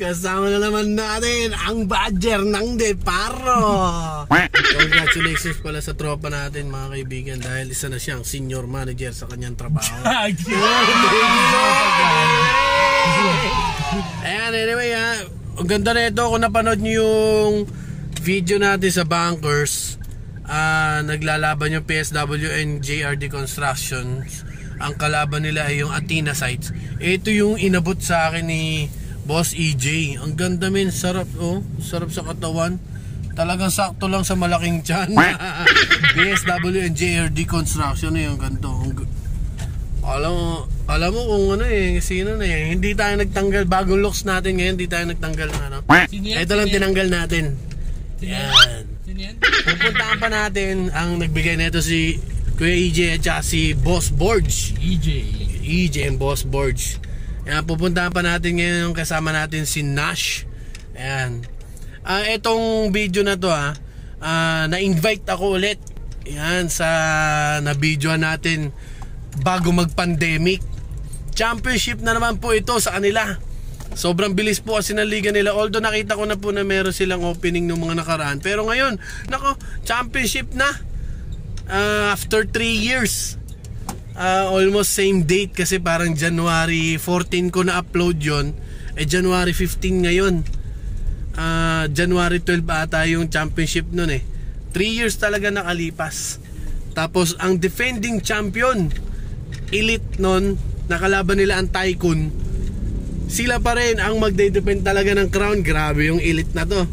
Kasama na naman natin ang badger ng Deparo. Congratulations pala sa tropa natin mga kaibigan, dahil isa na siyang senior manager sa kanyang trabaho. Ayan, anyway ha, ang ganda na ito. Kung napanood nyo yung video natin sa Bankers, naglalaban yung PSW and JRD Construction. Ang kalaban nila ay yung Athena Sites. Ito yung inabot sa akin ni Boss EJ. Ang ganda men, sarap oh, sarap sa katawan. Talagang sakto lang sa malaking tiyan. PSW and JRD Construction eh, yung ganito. Alam mo kung ano eh, sino na eh. Hindi tayo nagtanggal, bagong looks natin ngayon, hindi tayo nagtanggal ng ano. Ito lang tinanggal natin. Yan. Pupuntaan pa natin ang nagbigay nito si Kuya EJ at saka si Boss Borge. EJ and Boss Borge. Ayan, pupuntahan pa natin ngayon yung kasama natin si Nash. Ayan. Etong video na to na-invite ako ulit. Ayan, sa na-videoan natin bago mag-pandemic. Championship na naman po ito sa kanila. Sobrang bilis po kasi ng liga nila. Although nakita ko na po na meron silang opening ng mga nakaraan. Pero ngayon, nako, championship na. After 3 years. Almost same date kasi parang January 14 ko na-upload yon. January 15 ngayon. January 12 ata yung championship nun eh. 3 years talaga nakalipas. Tapos ang defending champion, Elite nun, nakalaban nila ang Tycoon. Sila pa rin ang magde-defend talaga ng crown. Grabe yung Elite na to.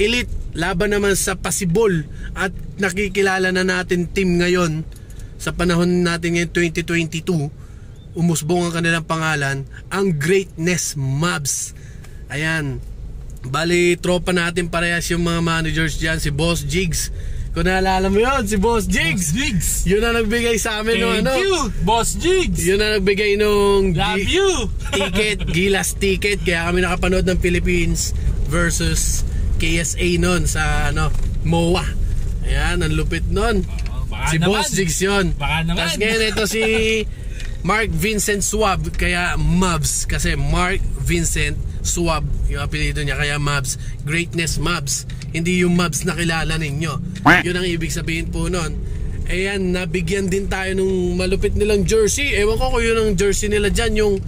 Elite, laban naman sa Pasibol. At nakikilala na natin team ngayon. Sa panahon natin ngayon 2022, umusbong ang kanilang pangalan, ang Greatness Mavs. Ayan. Bali, tropa natin parehas yung mga managers dyan. Si Boss Jigs. Kung naalala mo yun, si Boss Jigs. Yun ang nagbigay sa amin ng ano. Thank you, Boss Jigs. Yun ang nagbigay nung love you ticket, Gilas ticket. Kaya kami nakapanood ng Philippines versus KSA nun sa ano, MOA. Ayan, ang lupit nun. Si Boss Jigs yun. Tapos ngayon ito si Mark Vincent Swab, kaya Mavs. Kasi Mark Vincent Swab yung apelido niya, kaya Mavs. Greatness Mavs. Hindi yung Mavs na kilala ninyo. Yun ang ibig sabihin po nun. Ayan, nabigyan din tayo nung malupit nilang jersey. Ewan ko kung yun ang jersey nila dyan,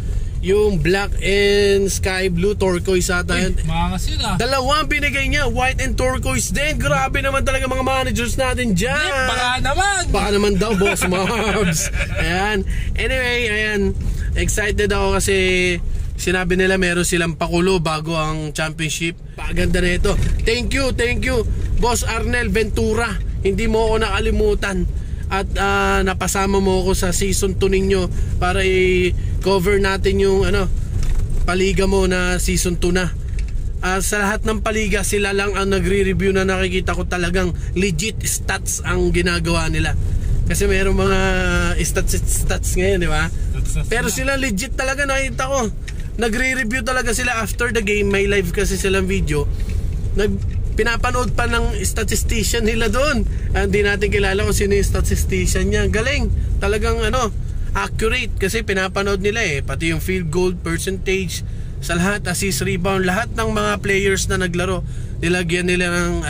yung black and sky blue, turquoise ata yun. Maangas yun ah. Dalawa ang binigay niya, white and turquoise din. Grabe naman talaga mga managers natin dyan. Baka naman daw, Boss Mavs. Ayan. Anyway, ayan. Excited ako kasi sinabi nila meron silang pakulo bago ang championship. Paganda na ito. Thank you, Boss Arnel Ventura. Hindi mo ako nakalimutan. At napasama mo ako sa season 2 ninyo para i-cover natin yung paliga mo na season 2 na. Sa lahat ng paliga, sila lang ang nagre-review na nakikita ko talagang legit stats ang ginagawa nila. Kasi mayroong mga stats ngayon, di ba? Pero sila legit talaga nakita ko. Nagre-review talaga sila after the game. May live kasi silang video. Pinapanood pa ng statistician nila doon. Hindi natin kilala kung sino yung statistician niya. Galing. Talagang accurate. Kasi pinapanood nila eh. Pati yung field goal percentage, sa lahat, assist, rebound, lahat ng mga players na naglaro, nilagyan nila ng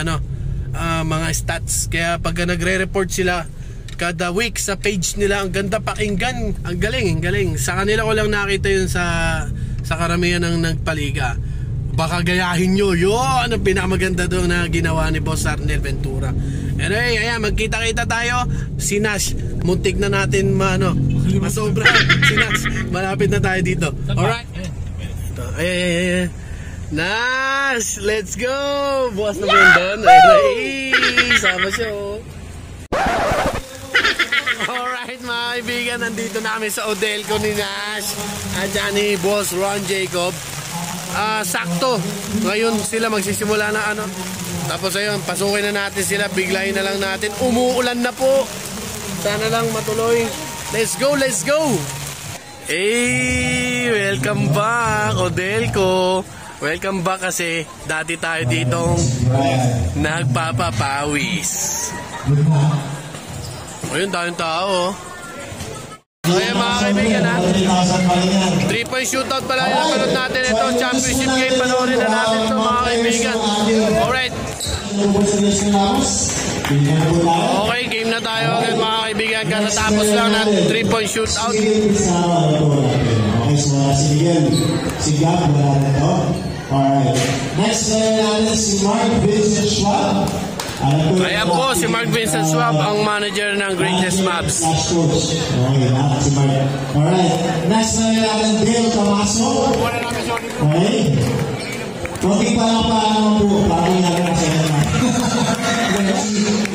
mga stats. Kaya pag nagre-report sila kada week sa page nila, ang ganda pakinggan. Ang galing. Sa kanila ko lang nakita yun sa karamihan ng nagpaliga. Baka gayahin nyo yun ang pinakamaganda doon na ginawa ni Boss Arnel Ventura. Anyway, ayan, magkita-kita tayo. Si Nash, muntik na natin masobra. Si Nash, malapit na tayo dito. Alright. Ay. Nash, let's go. Bukas na po yun doon. Sama siya. Alright mga kaibigan, nandito na kami sa Odelco ni Nash at dyan ni Boss Ron Jacob. Sakto, ngayon sila magsisimula na tapos ayun, pasukin na natin sila, biglayin na lang natin. Umuulan na po, sana lang matuloy. Let's go. Hey, welcome back Odelco. Welcome back kasi dati tayo ditong nagpapapawis. Ayun, tayong tao. So ayan mga kaibigan ha, 3-point shootout pala yung napanood natin ito, championship game, panoorin na natin ito mga kaibigan. Alright. Okay, game na tayo agad mga kaibigan, katatapos lang ng 3-point shootout. Okay, so si Miguel, si Gab, wala na ito. Alright. Next natin si Mark Vincent Schwab. Ayan po, si Mark Vincent Schwab, ang manager ng Greatness Mavs. Okay, si Mark. Alright. Next natin Dale Tomaso. Okay. Kunti pa lang paano po, parang natin kasi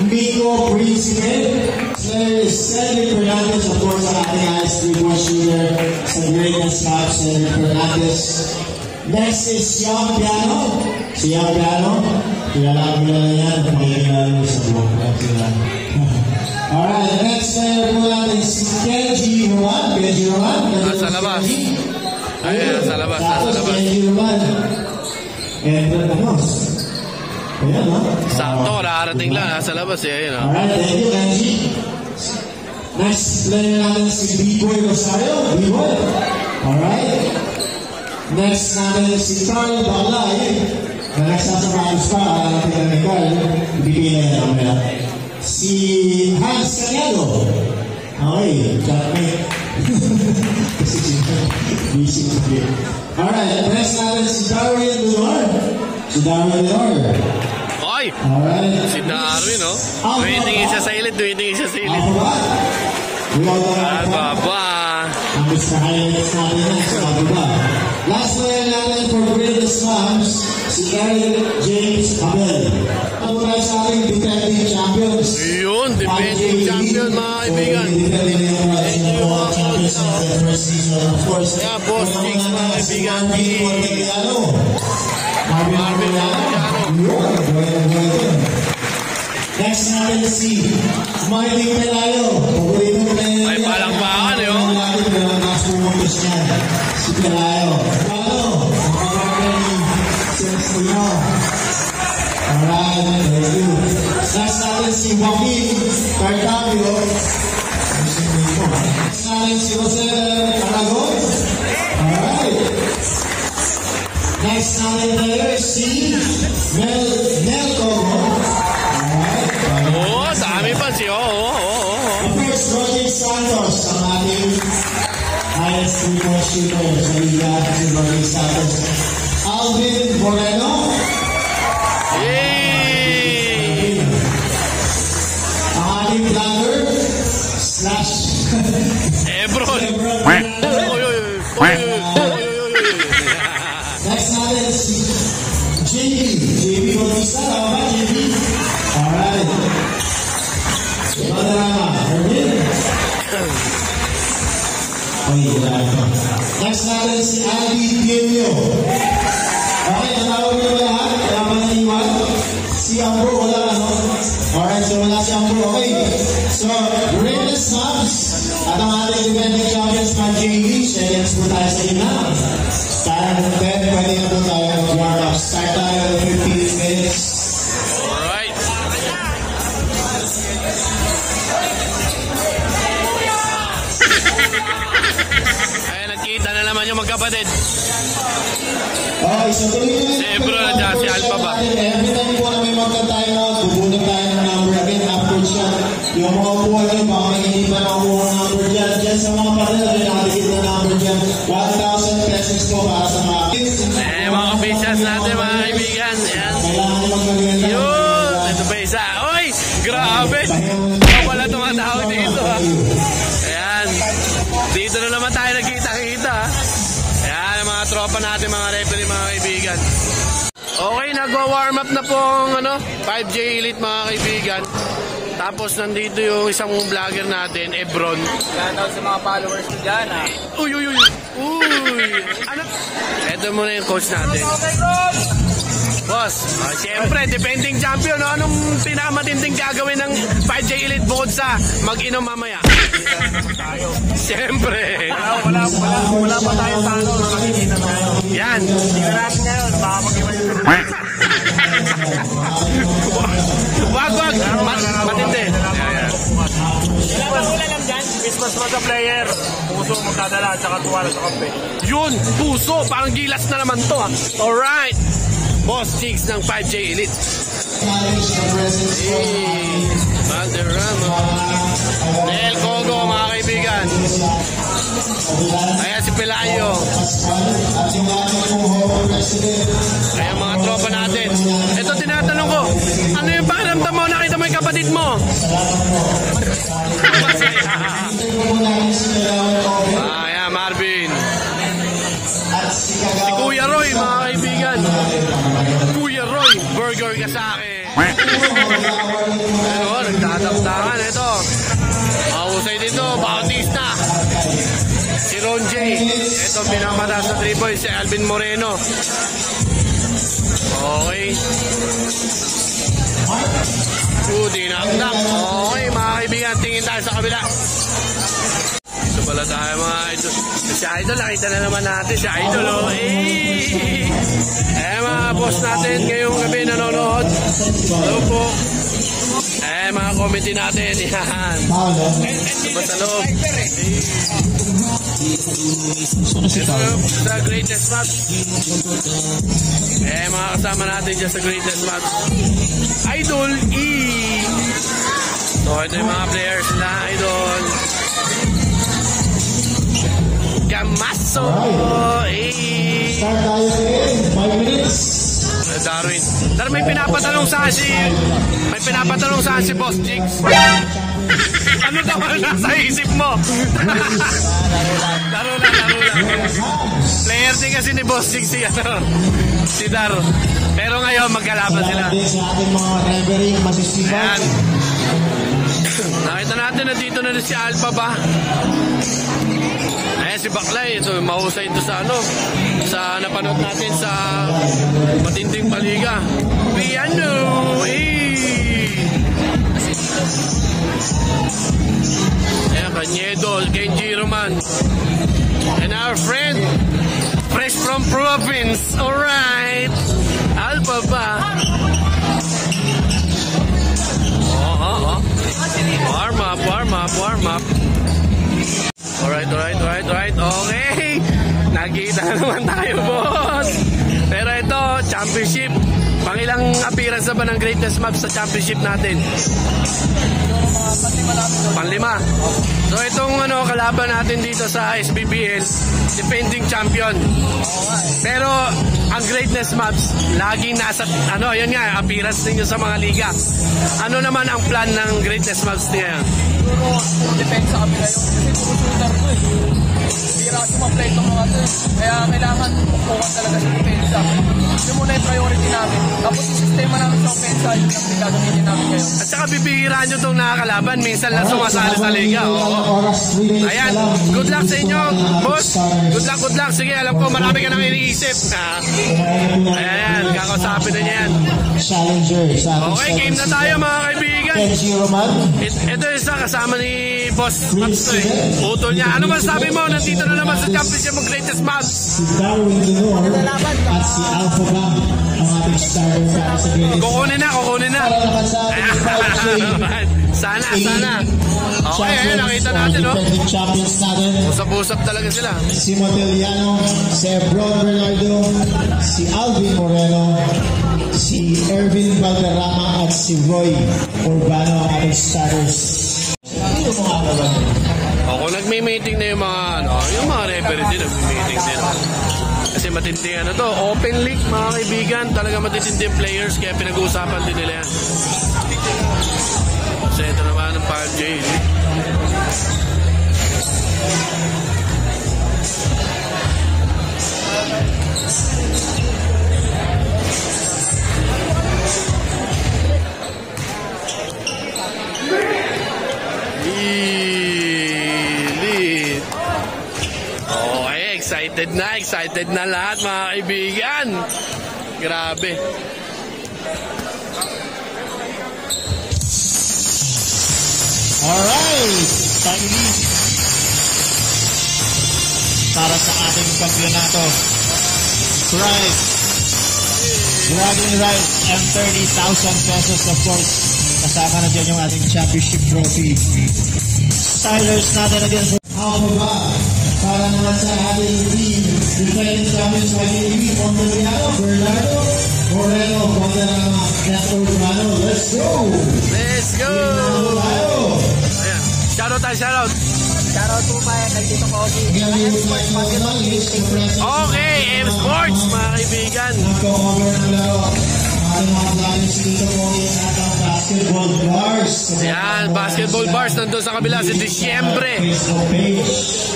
Miko Principe. Cedric Fernandez, of course, ang ating highest 3-point shooter sa Greatness Mavs, Cedric Fernandez. Next is Young Piano. Si Young Piano, kilala ko na yan, makikilala sa blog. Alright, next po natin si Kenji Roman. Kenji Roman. Nasa labas. Ayan, nasa labas, nasa labas. Kenji Roman. And Ramos. Ayan, no? Sakto, nakarating lang, nasa labas eh. Ayan, alright, thank you, Kenji. Next player natin si B-Boy Rosario. B-Boy. Alright. Next natin si Carl Balay. Na nagsasamahan pa, natin na Carl. Ibigay na yan mamaya. Si Hans Cañado. Okay, chatmate. Kasi busy today. Alright, next natin si Darwin Lenor. Si Darwin Lenor. Oy! Alright. Si Darwin, no? Tumitingin siya sa ilid, tumitingin siya sa ilid. Baba. Ang gusto highlights natin yan sa baba. Last player natin for Greatness Mavs, si Eric James Abel. Ang mula sa ating defending champions. Yun, defending champion mga kaibigan. Defending yung mga champions of the first season. Of course, yeah, Boss Jigs mga kaibigan. Marvin Montellano. Next natin si Marvin Pelayo. Ay, palakpakan eh, oh. Si Pelayo. Ano? Alright, thank you. Next natin si Joaquin Cartavio. Next natin si Jose Aragon. Alright. Next natin tayo si Mel Cogo. Oo, dami pa siya. Oo. First, Roger Santos, ang ating highest 3-point shooter sa liga, si Roger Santos. Alvin Moreno. Yay! Ang ating vlogger, slash Ebron. Next natin si JB Bautista. Tama ba, JB? Alright. Madarama, Erwin. Next natin si Albi Pienyo. Okay, natawag nyo ba lahat? Kaya pa naiwan? Si Ambro, wala ano? Alright, so wala si Ambro. Okay. So, Greatness Mavs at ang ating defending champions na JB. Seconds po tayo sa ina. Start ng 10. Pwede na po tayo mag-warm up. Start tayo ng 15 minutes. Alright. Ayan, nagkita na naman yung magkapatid. Okay, so tuloy Si Ebro na dyan, si Alpha ba? Every time po na may magka tayo na, bubunod tayo ng number again after shot. Yung mga upuan nyo, baka may hindi pa nakuha ng number dyan. Dyan sa mga partner, may nakikita na number dyan. 1,000 pesos po para sa mga kids. Mga officials natin mga kaibigan. Ayan. Kailangan nyo magkagayan na. Yun! Ito pa isa. Oy! Grabe! Wala tumatawag dito ha. Ayan. Dito na naman tayo nagkita-kita ha. Ayan, mga tropa natin, mga referee, mga kaibigan. Okay, nagwa-warm up na po ang 5J Elite mga kaibigan. Tapos nandito yung isang vlogger natin, Ebron. Shoutout sa mga followers ko dyan, ha? Uy! Ano? Ito muna yung coach natin. Boss, siyempre, defending champion. Anong pinakamatinding gagawin ng 5J Elite bukod sa mag-inom mamaya? Siyempre. Wala pa tayong talo. Nakikita tayo. Yan. Tingnan natin ngayon. Baka mag-iba yung Wag. Matindi. Wala lang dyan. Christmas pa sa player. Puso magdadala at saka tuwala sa kampe. Yun, puso. Parang gilas na naman to ha. Alright. Boss Jigs ng 5J Elite. Hey, Valderrama. Del Cogo, mga kaibigan. Ayan si Pelayo. Ayan mga tropa natin. Ito tinatanong ko, ano yung pakiramdam mo? Nakita mo yung kapatid mo? Ayan, Marvin. Si Kuya Roy, mga kaibigan. Kuya Roy, burger ka sa akin. Ano, nagtataptakan. Ito. Mahusay dito, Bautista. Si Ron J. Ito, pinamataas na 3 points, si Alvin Moreno. Okay. Dinakdak. Okay, mga kaibigan, tingin tayo sa kabila. Ito pala tayo mga idol. Si Idol, nakita na naman natin si Idol. Oh. Mga boss natin ngayong gabi nanonood. Hello po. Mga committee natin. Yan. Ito ba sa loob? Ito sa greatest match. Mga kasama natin dyan sa greatest match. Idol E. So ito yung mga players na Idol. Gamaso. Start tayo again, 5 minutes. Darwin. Pero may pinapatanong sa si Boss Jigs. Ano daw ang nasa isip mo? Laro lang. Player din kasi ni Boss Jigs si Dar. Pero ngayon magkalaban sila. Sa ating mga referee, masisipan. Nakita natin na dito na si Alpha ba? Si Baklay, ito mahusay ito sa sa napanood natin sa matinding paliga. Piano, Cañedo, Kenji Roman. And our friend, fresh from province. Alright. Alpha ba? Warm up. Alright. Okay. Nakita na naman tayo, boss. Pero ito, championship. Pangilang appearance na ba ng greatness map sa championship natin? Panlima. So itong kalaban natin dito sa SBBL, defending champion. Pero ang greatness maps laging nasa yun nga, appearance ninyo sa mga liga. Ano naman ang plan ng greatness maps niya? Depende sa kami ngayon. Kasi puro shooter ko eh. Bira kasi ma-play itong mga ito. Kaya kailangan pukuhan talaga sa depensa. Yun muna yung priority namin. Tapos yung sistema namin sa offensa, yun ang gagamitin namin ngayon. At saka bibihiraan nyo itong nakakalaban. Minsan lang sumasali sa liga. Ayan, good luck sa inyo, boss. Good luck. Sige, alam ko marami ka nang iniisip. Ayan, kakausapin na niya yan. Okay, game na tayo mga kaibigan. Ito isa kasama ni Boss Maps to eh. Utol niya. Ano masasabi mo? Nandito na naman sa championship ng greatest Maps. Si Darwin Lenore at si Alpha Bang ang ating starter para sa greatest. Kukunin na. Sana. Okay, nakita natin, no? Usap-usap talaga sila. Si Moteliano, si Ebron Bernardo, si Alvin Moreno, si Ervin Valderrama at si Roy Urbano ang ating starters. Ako nagme-meeting na yung mga referee din nagme-meeting din. Kasi matindi open league mga kaibigan, talaga matitindi yung players kaya pinag-uusapan din nila yan. Kasi ito naman ang 5J. Excited na lahat mga kaibigan. Grabe. Alright, finally, para sa ating kampiyonato, Dragon Rights and 30,000 pesos of course Kasama na dyan yung ating championship trophy. Stylers natin again for Alpha ba? Para naman sa ating team. Defending champions by Navy, Monteliano, Bernardo, Moreno, Guadarrama, Neto Urbano. Let's go! Let's go! Ayan. Shoutout tayo, shoutout. Shoutout po pa kay Tito Kogi. Okay, M Sports, mga kaibigan. Nagko-cover ng laro. Ating mga vloggers dito po yung atang basketball bars. Yan, basketball bars nandun sa kabila si Disyembre. Facebook page.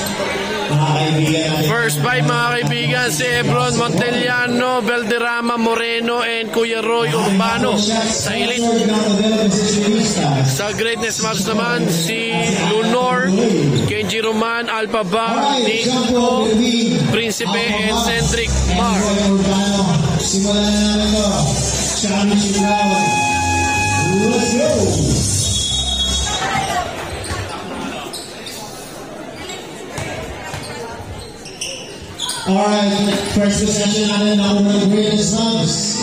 Mga kaibigan natin. First five, mga kaibigan, si Ebron Monteliano, Valderrama, Moreno, and Kuya Roy Urbano. Sa elite. Sa greatness maps naman, si Lunor, Kenji Roman, Alpha Bar, Nico, Principe, and Centric Bar. Simulan na namin ito. Championship round. Let's go! Alright, first possession natin na unang greatest runs.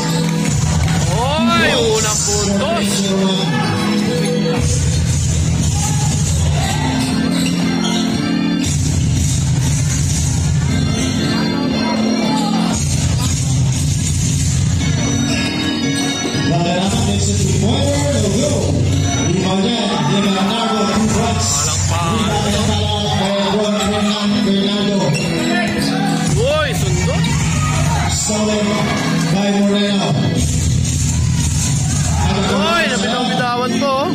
Oy, unang puntos. Valderrama takes it to pointer, no go. Rebound yan, Leonardo, 2 points. Bernardo. Uy, sundot. Stolen by Moreno. Uy, nabitaw-bitawan po.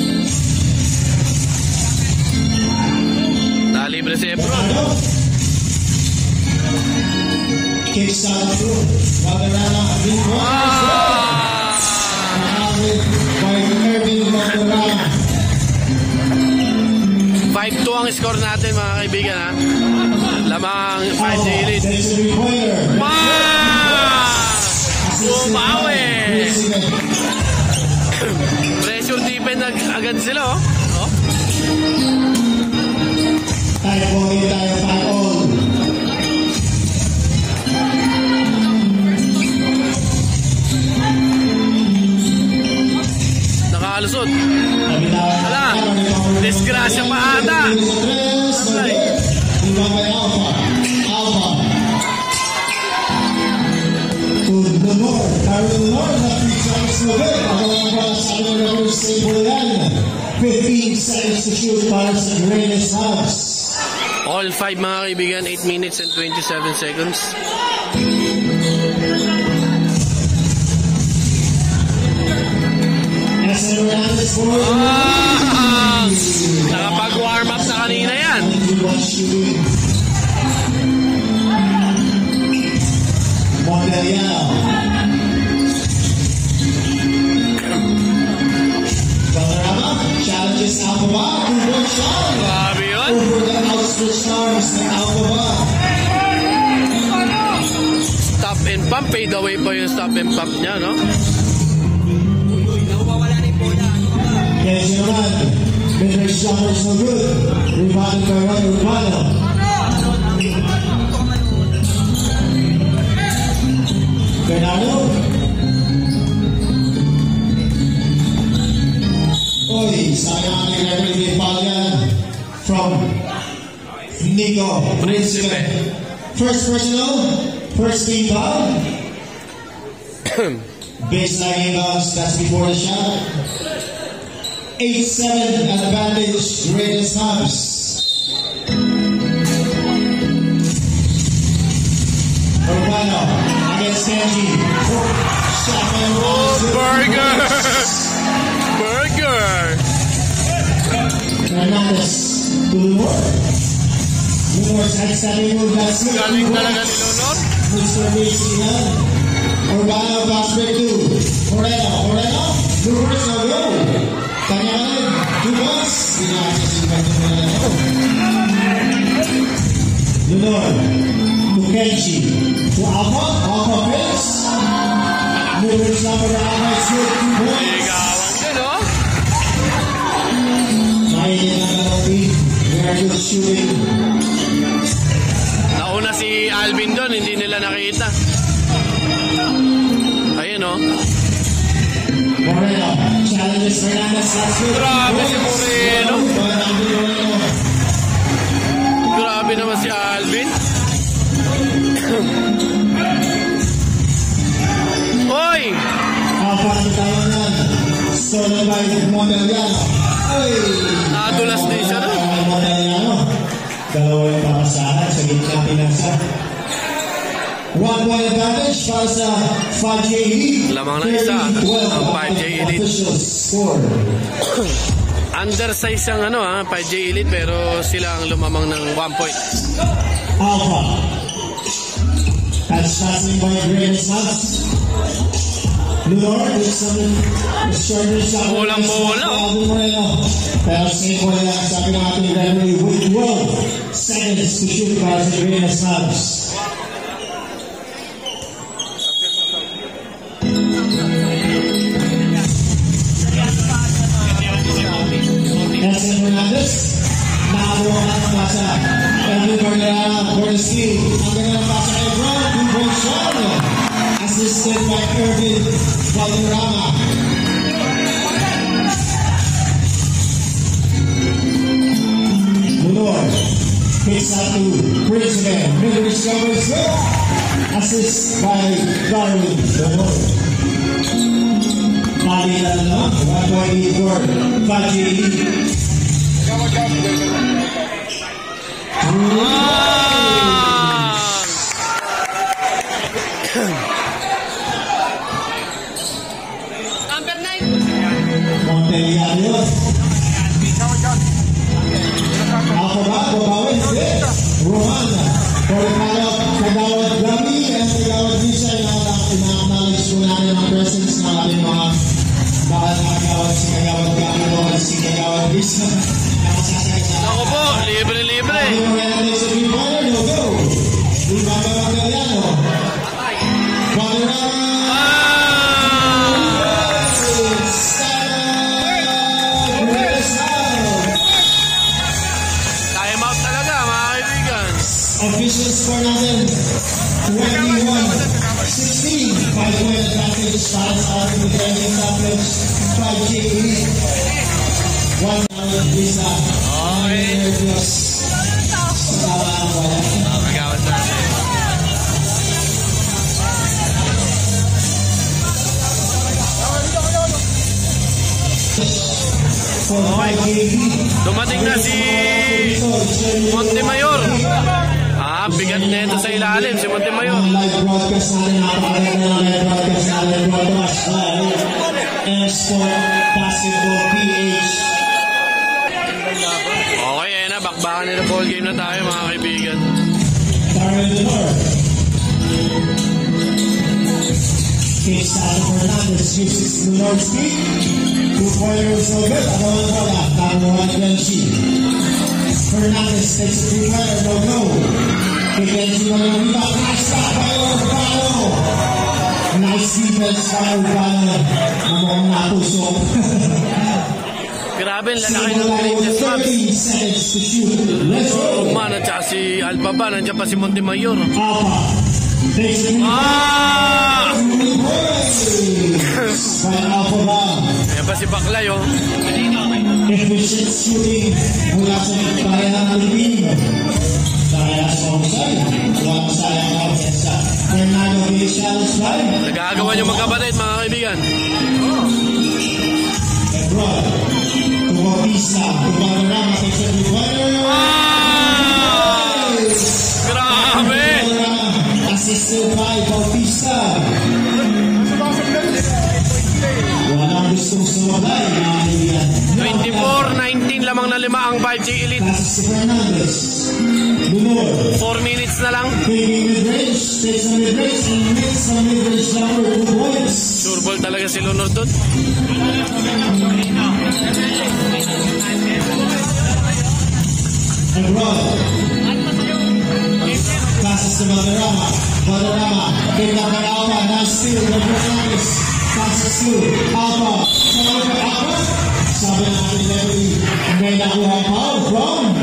Nalibre si Ebron. Kicks out through. Valderrama, big points. By Irving Valderrama. 5-2 ang score natin, mga kaibigan, ha. Lamang 5 daily. Bumawi! Pressure defense agad sila, oh. Tayo po rin tayo pa-on. Nakalusot. Wala. Disgrasya pa ata. Alpha. To the north. Carry the north. That three strikes no good. Ako lang para sa ating number stable yan. 15 seconds to shoot para sa greatest house. All 5, mga kaibigan. 8 minutes and 27 seconds. Nakapag-warm up na kanina yan. Monteliano. Valderrama challenges Alpha. Good shot. Grabe yun. Over the outstretched arms ng Alpha. Stop and pump. Fade away pa yung stop and pump niya, no? Kenji Roman, mid-range jumper is no good. Rebounded by Roy Urbano. Bernardo. Oy, sayang ang referee foul yan from Nico Principe. First personal, first team foul. Baseline inbounds, that's before the shot. 8-7 advantage, greatest Habs. Urbano against Kenji. Shot by Burger! Burger! Hernandez to Lumor. Lumor sidestepping move, that's it. Galing talaga ni Leonor. Mr. Wilson. Urbano pass break to Moreno. Lumor is no go. Kanya rin, 2 points. Pinakasipan ng Moreno. Lunor to Kenji. To Alpha picks. Movers number to Alpha is good, 2 points. Ligawan din, oh. Mahihin ang penalty. Very good shooting. Nauna si Alvin doon, hindi nila nakita. Ayun, oh. Moreno, challenges Fernandez. Grabe si Moreno. Grabe naman si Alvin. Hoy! Kapag tayo yan. Solo by Monteliano. Nadulas din siya, no? Monteliano. Dalawang pamasahan sa gitna pinasa. 1 point advantage para sa 5J Elite. Lamang na isa ang 5J Elite. Undersize ang 5J Elite pero sila ang lumamang ng 1 point. Alpha. That's passing by Green Snuts. Lunor with some shorter shot. Bolang-bola. Pero same po lang sabi ng ating referee with 12 seconds to shoot para sa Green Snuts. Nelson Hernandez, nakabuha na ng pasa. Edwin Bernal, Bordeski, ang ganda ng pasa kay Brown, 2-point shot. Assisted by Irvin Valderrama. Lunor, hits out to Prince again. Miller discovers it. Assist by Darwin Lunor. Nakita na naman, 1 point lead for 5J Elite. Number 9. Monteliano. Alphabet, babawin. Roman. Poricalo, Kagawad Gami, and Kagawad Visa. Ina-acknowledge po natin ang presence ng ating mga bakal na Kagawad, si Kagawad Gami o si Kagawad Visa. Ako po, libre-libre. Time out talaga, mga kaibigan. Official score natin, 21-16. 5-point advantage para sa ating defending champions, 5J Elite. 1,000 Visa. Nervyos. Sa tawa ang wala. Magawad natin. Dumating na si Montemayor. Bigat na ito sa ilalim, si Montemayor. Live broadcast natin, napakaganda ng live broadcast natin. Broadcast live. Sport Basketball PH. Okay, ayun na, bakbakan nila ball game na tayo, mga kaibigan. Darwin Lunor. Kicks out of Hernandez, uses Lunor's feet. 2-pointers no good. Agawan bola, Tamuan Benji. Hernandez takes a 3-pointer, no go. Benji on the rebound, nice stop by Urbano. Nice defense by Urbano. Mukhang natusok. Grabe, lalaki ng greatness maps. 30 seconds to shoot. Let's go. Roman at saka si Alba ba, nandiyan pa si Montemayor. Alpha. Takes a 3-pointer. 2 points by Alpha Bam. Ayan pa si Baklay, oh. Efficient shooting mula sa nagbayan ng team. Dahil sa Husay, huwag sayang offensa. Fernando Villalobos line. Nagagawa niyo magkapatid, mga kaibigan. Lebron. Tumapisa. Tumarama kay Sir Duwater. Grabe! Assisted by Bautista. Walang gustong sumabay, mga kaibigan. 24-19 lamang na 5 ang 5J Elite. Passes si Fernandez. Lunor. 4 minutes na lang. Bringing mid-range. Takes a mid-range and makes a mid-range number 2 points. Sure ball talaga si Lunor doon. Lebron. Passes to Valderrama. Valderrama. Picked up by Alpha. Now steal. Fernandez. Passes to Alpha. Follow by Alpha. Sabi ng ating referee, may nakuha foul from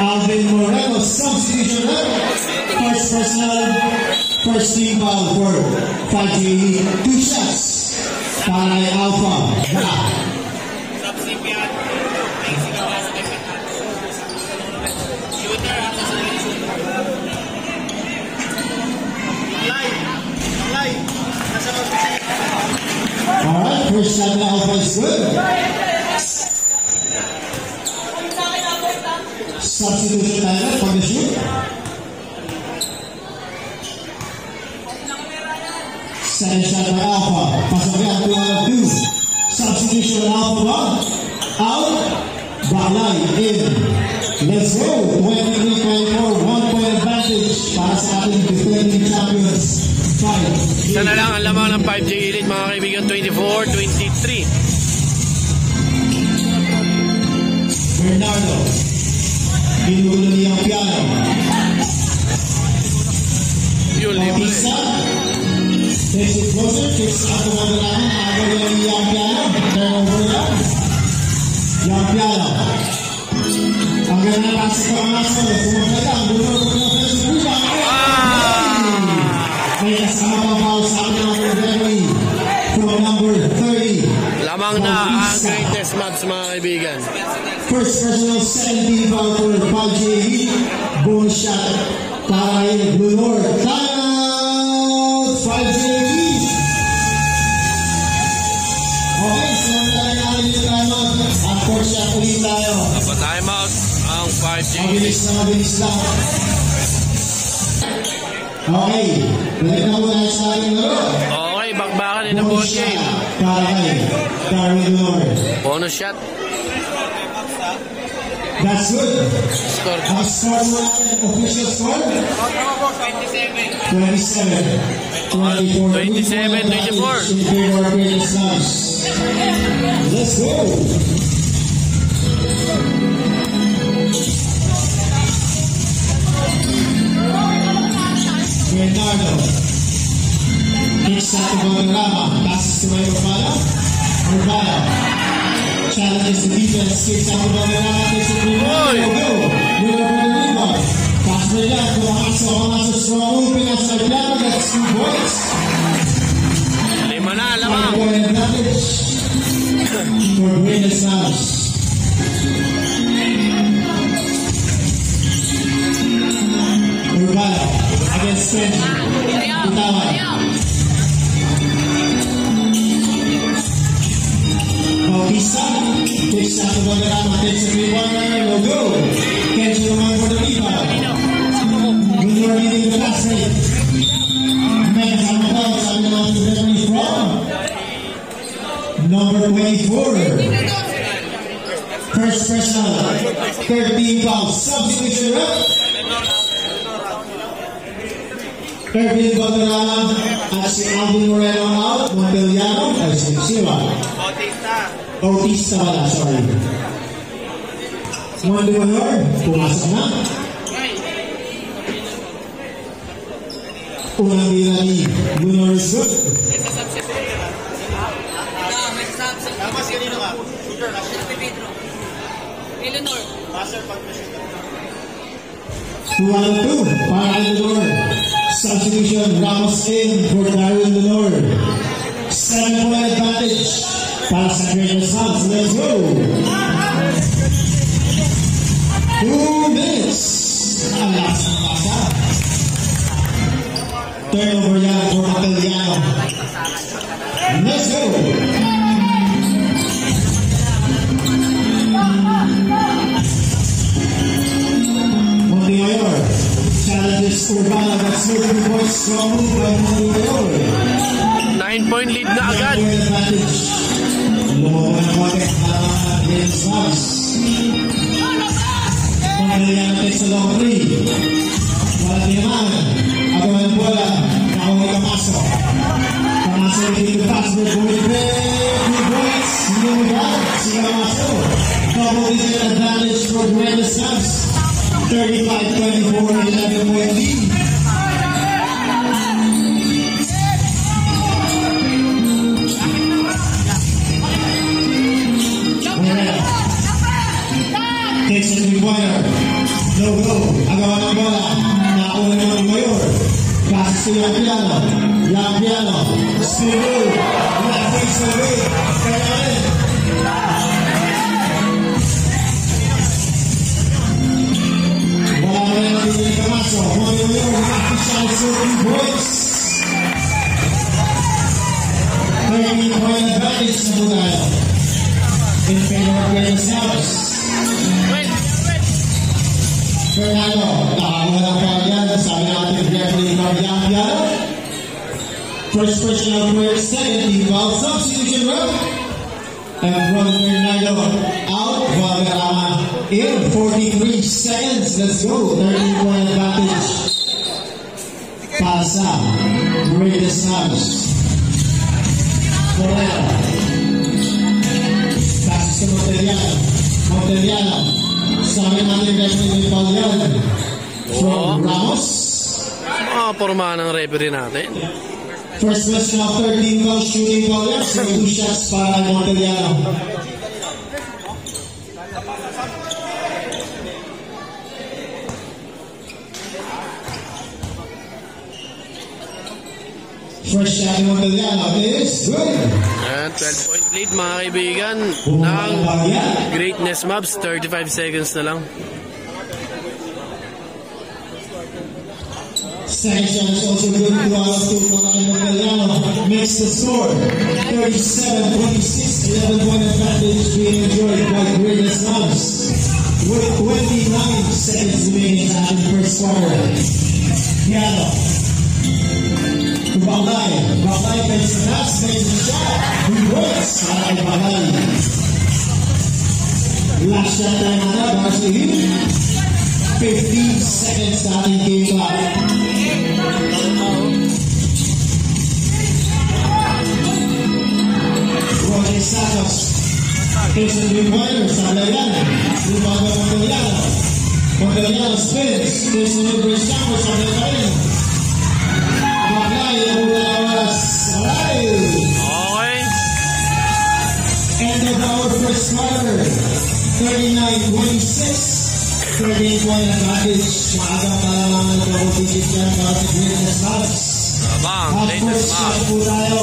Alvin Moreno. Substitution rep. First personal. First team foul for 5J. 2 shots. para kay Alpha. Alright, first shot na Alpha is good. Substitution tayo na pag-shoot. Second shot by Alpha. Pasok yan, 2 2. Substitution by Alpha 1. Out. Baklay in. Let's go. 23-24. 1 point advantage para sa ating defending champions. Isa na lang ang lamang ng 5J Elite mga kaibigan. 24-23. Bernardo. Binugulo niya ang piano. Yun, libre. Takes it closer, takes out the one line, agaw niya ang piano. Turnover yan. Yung piano. Ang ganda na pasok ang aso. Sumaglaga, ang bulo ko ng offensive rebound. May kasama pa foul sa akin ng Verdery from number 30. Lamang na ang greatest match mga kaibigan. First personal 17 foul for 5J Elite. Bonus shot para kay Blue North. Timeout 5J Elite. Okay, sinamala namin yung timeout. At fourth shot ulit tayo. Pa-timeout ang 5J Elite. Mabilis lang. Okay, balik na muna sa ating laro. Okay, bakbakan in the ball game. Para kay Darwin Lord. Bonus shot. That's good. Score. Ang score mo natin, official score? 27-24. In favor of Great Slabs. Let's go. Bernardo. Kicks out to Valderrama. Passes to my Urbana. Urbana. Challenges the defense. Kicks out to Valderrama. Takes it to Urbana. Go. Winner for the rebound. Pass na yan. Kumakas strong open outside Piano. That's 2 points. Lima na, lamang. 1 point advantage for Great Slabs. Urbana. Against French. Bitawan. Bautista. Takes out the Valderrama. Takes a 3-1. No go. Kenji Roman for the rebound. Junior leading the pass rate. Men's on the ball. Sabi naman to referee from number 24. First personal. 13 fouls. Substitution rep. Erwin Valderrama at si Alvin Moreno out, Monteliano, ay Siwa. Bautista wala, sorry. Mondo Mayor, pumasok na. Unang bila ni Lunar is good. Tapos kanino ka? Shooter na siya. Eleanor. Passer pag 2-2 para kay Lenore. Substitution, Ramos in for Darwin Lenore. 7 point advantage para sa Great Slabs. Let's go! 2 minutes. Ang lakas ng basa. Turnover yan for Monteliano. Let's go! Montemayor challenges Urbana, that's 30 points, strong move by Montemayor. 9-point lead na agad. Lumawa ng konti para Great Slabs. Monteliano takes a long 3. Wala naman. Agaw ng bola. Nakawin ang paso. Pamaso yung password. Good points. Hindi mo ba? Sige ang paso. Double digit advantage for Great Slabs. 35-24, 11-point lead. Takes a three-pointer. No go. Agawan ng bola. Nakuha naman ni Mayor. Pass to Yang Piano. Yang Piano. Spin move. Left takes away. Kailangan. Wala na rin ang bigay Camacho. Monte Mayor, official Silky Boys. 13-point advantage na po tayo. In favor of Greatest House. Fernando, nakakuha ng foul yan. Sabi natin, referee Fabian Piano. First personal player, second team foul, substitution rep. And from Fernando out, Valderrama in 43 seconds. Let's go. 13-point advantage. Pasa, Greatest House. Correa. Passes to Monteliano. Monteliano. Sabi natin referee foul yan. From Ramos. Porma ng referee natin. First question of 13 goal shooting foul yan. So 2 shots para Monteliano. First shot ni Monteliano is good. And 12-point lead mga kaibigan ng Greatness Mavs. 35 seconds na lang. Second shot is also good. 2 out of 2 para Monteliano. Makes the score 37-26. 11-point advantage being enjoyed by Greatness Mavs. With 29 seconds remaining in the first quarter. Piano. Baklay. Baklay takes the pass, takes the shot. He works. Para kay Baklay. Last shot tayo na Varsity. 15 seconds sa ating game clock. Roger Santos. Takes the three-pointer. Sabay yan. Rebound by Monteliano. Monteliano spins. Takes the mid-range jumper. Sabay pa rin. Okay. End of our first quarter. 39-26. 13-point advantage. Maagang kalamangan ng double-digit yan para sa Greatness Mavs. Abang, Greatness Mavs. po tayo.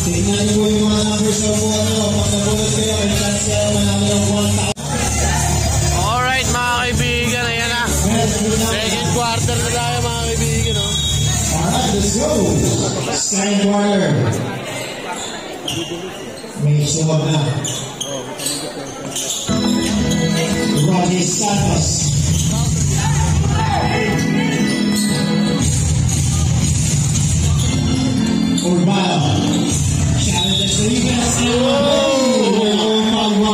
Tignan niyo po yung mga numbers na po ano. Pag nabulot kayo, may chance kayo manalo ng 1,000. Alright mga kaibigan, ayan na. Second quarter na tayo mga kaibigan. No? Alright, let's go. Second quarter. May suwag na. Roger Santos. Urbano. Challenges the defense.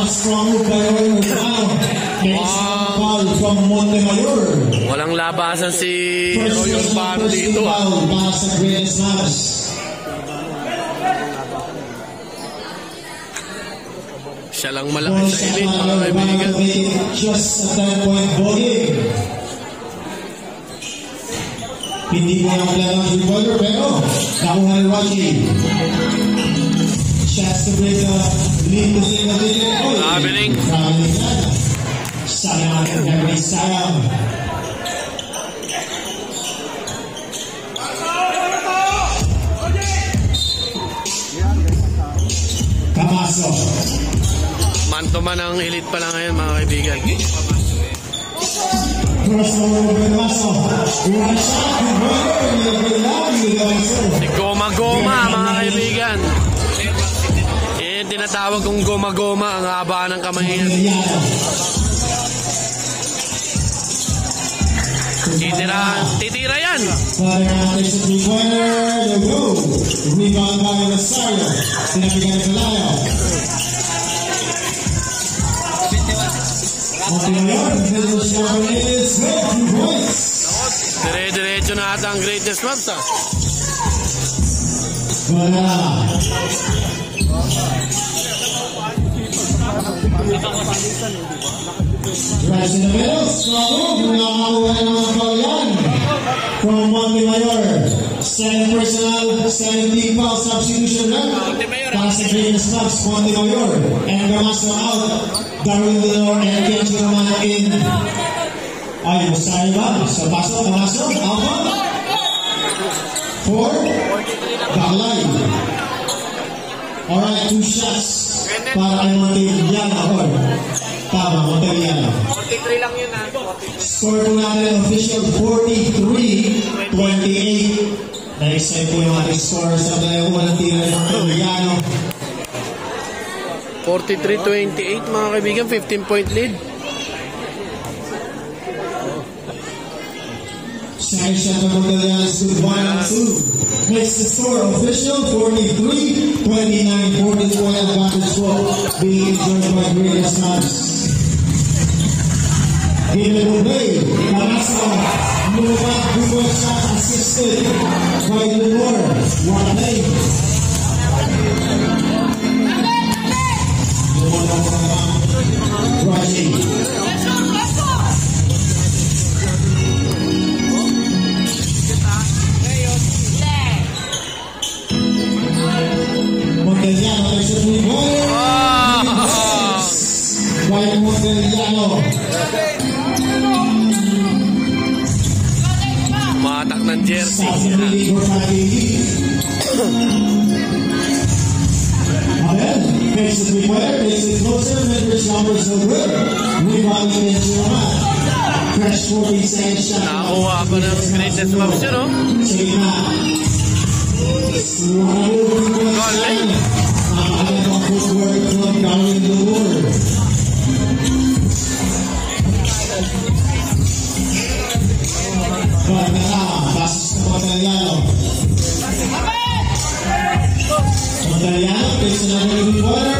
Strong move by Urbano. Makes one foul from Montemayor. Walang labasan si Roy Urbano dito. Para sa Greatness Mavs. Siya lang malaki sa elite mga kaibigan. Just a 10-point bowling. Hindi mo ang plan ng three-pointer pero nakuha ni Rocky. Shots to break the lead to single digit. Traveling. Traveling na. Sayang. Every sayang. Camacho. Man-to-man ang elite pa lang ngayon mga kaibigan. Si Goma-Goma mga kaibigan. Tinatawag kong Goma-Goma ang haba ng kamay niya. Titira yan. Rebound by Rosario. Sinabigan ng Layo. Dire-diretso na ata ang Greatness Mavs. Right in the middle, strong move. Nakakuha ng mga foul yan. From Montemayor. Second personal, 17 foul substitution run. Para sa Greatness Mavs, Montemayor. And Camacho out. Darwin Villar and Kenji Romano in. Ay, Rosario ba? Sa paso, Camacho, out. 4. Baklay. Alright, 2 shots para kay Montellano. Tama, Montellano. 43 lang yun, ha? Score po natin official 43-28. Next time po yung ating score sa tayo unang tira ng Montellano. 43-28 mga kaibigan, 15-point lead. Second shot from Montellano is good, 1-2. Makes the score official 43-29, 40 point advantage ball being enjoyed by Greatest Mavs. Give it away. Manasa, move back, good shot assisted by Lenore. One play. Raji. Montellano, there's a 3-pointer. By Montellano. Matak ng jersey. Abel takes the 3-pointer, takes it closer, mid-range number so good. Rebound in Jeremiah. Fresh 14-second shot. Nakakuha pa ng Greatest Mavs yun, oh. Sige na. Galing. Napakagandang footwork from Darwin Lenore. Passes to Montellano. Montellano takes another 3-pointer.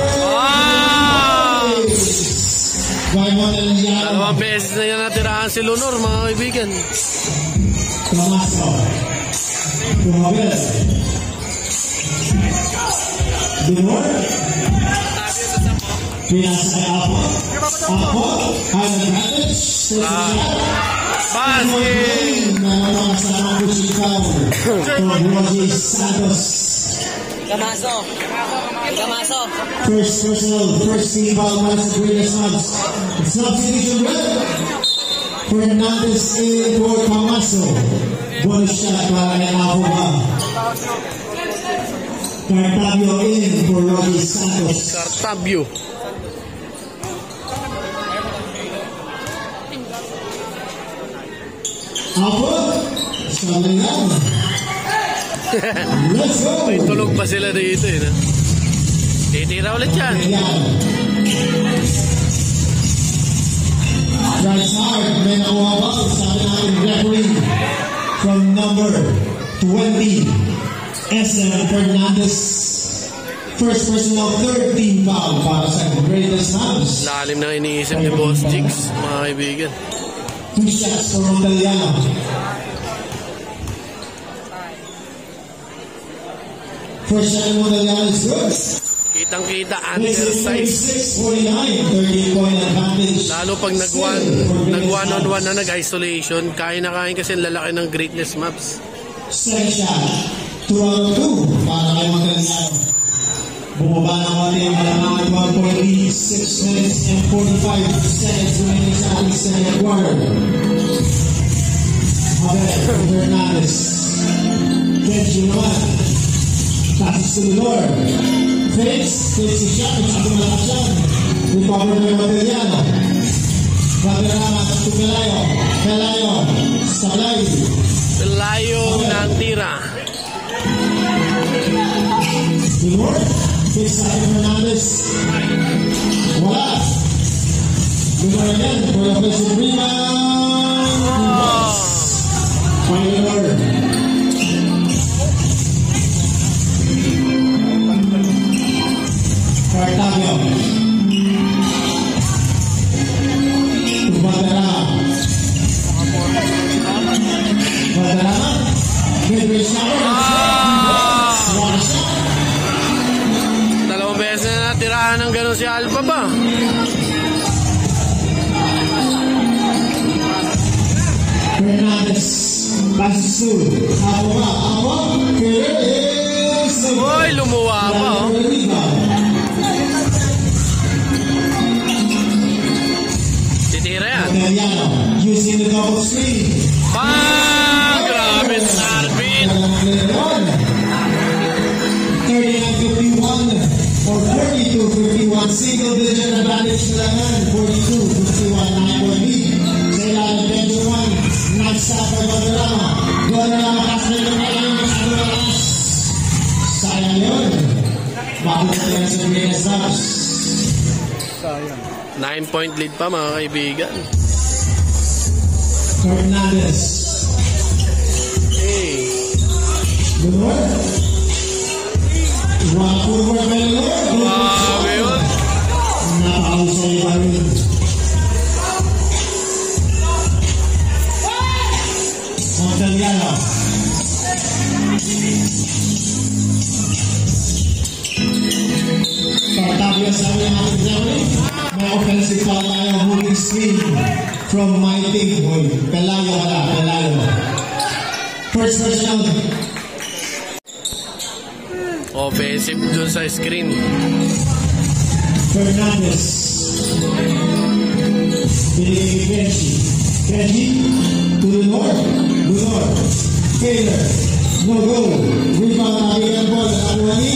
By Montellano. Dalawang beses na yan natirahan si Lenore mga kaibigan. Tomaso. Tumabel. Lenore. Pinasa kay Apo. Apo. Has advantage. Basket! Nananamasarang kusikaw from Roger Santos. Gamaso. First personal, first team foul para sa Greatest Mavs. Substitution red. Fernandez in for Camaso. Bonus shot para kay Apoba. Cartavio in for Roger Santos. Cartavio. Apo, sabi lang. Let's go! May tulog pa sila dito eh. Titira ulit yan. Right side, may nakuha ba? Sabi natin referee from number 20, Esther Fernandez. First personal, third team foul para sa Greatest Mavs. Lalim na iniisip ni Boss Jigs, mga kaibigan. 2 shots for Montellano. First shot of Montellano is good. Kitang-kita, undersize. 46-49, 13-point advantage. Lalo pag nag-one-on-one na nag-isolation, kaya na kaya kasi lalaki ng Greatest Mavs. Second shot, 2 out of 2 para kay Montellano. Bumaba ng ating malamangan 1 point lead, 6 minutes and 45 seconds remaining sa ating second quarter. Abel Fernandez. Benji naman. Passes to the Lord. Fakes the shot. It's ating malakas yan. Recover by Montellano. Baterama to Pelayo. Pelayo. Sablay. Layo ng tira. The Lord. Fakes ating Fernandez. Wala. Lord again for the offensive rebound. Final Lord. Cartavio. Baterama. Baterama. Mid-range number. One shot. Dalawang beses na natirahan ng gano'n si Alpha ba? Fernandez. Passes to Apoba. Apoba. Uy, lumuwa pa oh. Titira yan. Montellano using the double screen. Grabe sa Arvin. 39-51. single digit advantage nila yan. 42-51, 9-point lead. Sa ilalim, Benjamin, nice stop by Valderrama. Doon na lang makasal ng ngayon sa Duras. Sayang yun. Bakit na yan sa Green Stars? 9-point lead pa mga kaibigan. Fernandez. Hey. Lunor. Forward by Lunor. Grabe yun. Napakausay pa rin. Monteliano. Tartavia sa amin natin dyan. May offensive foul tayo, moving screen from my big boy. Pelayo wala, Pelayo. First down. Offensive dun sa screen. Fernandez. Binigay Benji. Benji to the north. Lunor. Taylor. No go. Rebound natin ang ball. Nakuha ni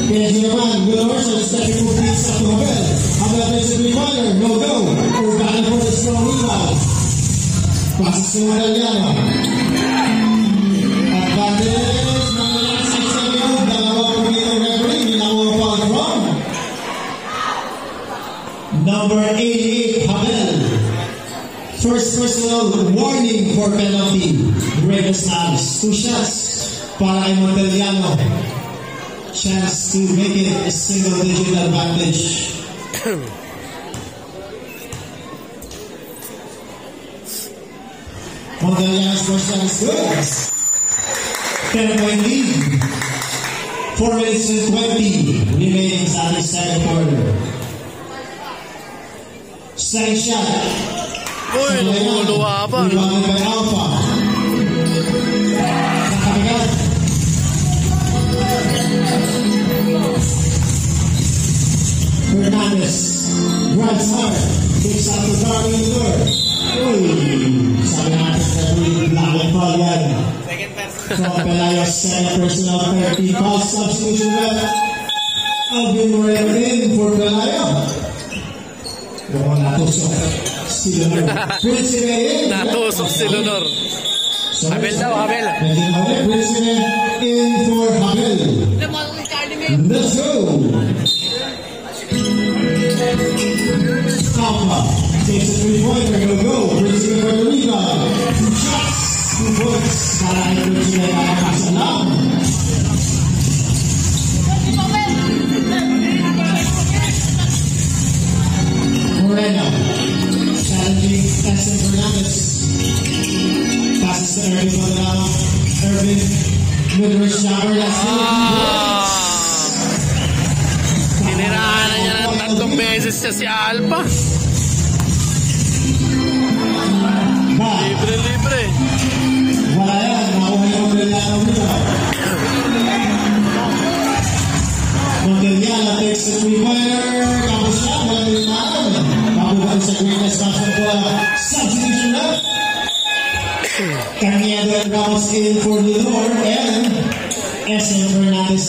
Benji naman. Lunor sa stepping move beats sa Habel. Habel offensive require. No go. We're battling for the strong rebound. Passes to Monteliano. Advantage. Number 88, Habel. First personal warning for penalty. Reyes Naves. 2 shots para kay Monteliano. Chance to make it a single-digit advantage. Monteliano's first shot is good. 10-point lead. 4 minutes and 20 remaining sa ating second quarter. Second shot. Uy, lumuluwa pa. Rebounded by Alpha. Nakabigat. Fernandez. Grabs hard. Takes out the Darwin door. Uy. Sabi natin na black and fall yan. From Pelayo's second personal 13 foul substitution left. Alvin Moreno in for Pelayo. Doon natusok si Lunor. Principe in. Natusok si Lunor. Habel daw, Habel. Principe in for Habel. Let's go. Alpha takes a 3-pointer. Go go. Principe for the rebound. 2 shots. 2 points. Para kay Principe nakakasalam. Moreno challenging Tyson Fernandez. Passes to Irvin Valderrama. Irvin mid-range jumper. That's good. Tinirahan na niya ng 3 beses siya si Alpha. Libre. Wala yan. Nakuha yung Monteliano dito. Monteliano takes the 3-pointer. Tapos siya. Walang limanan. Mabuhay sa greatest option ko. Substitution left. Carniado and Ramos in for Lunor and SM Fernandez.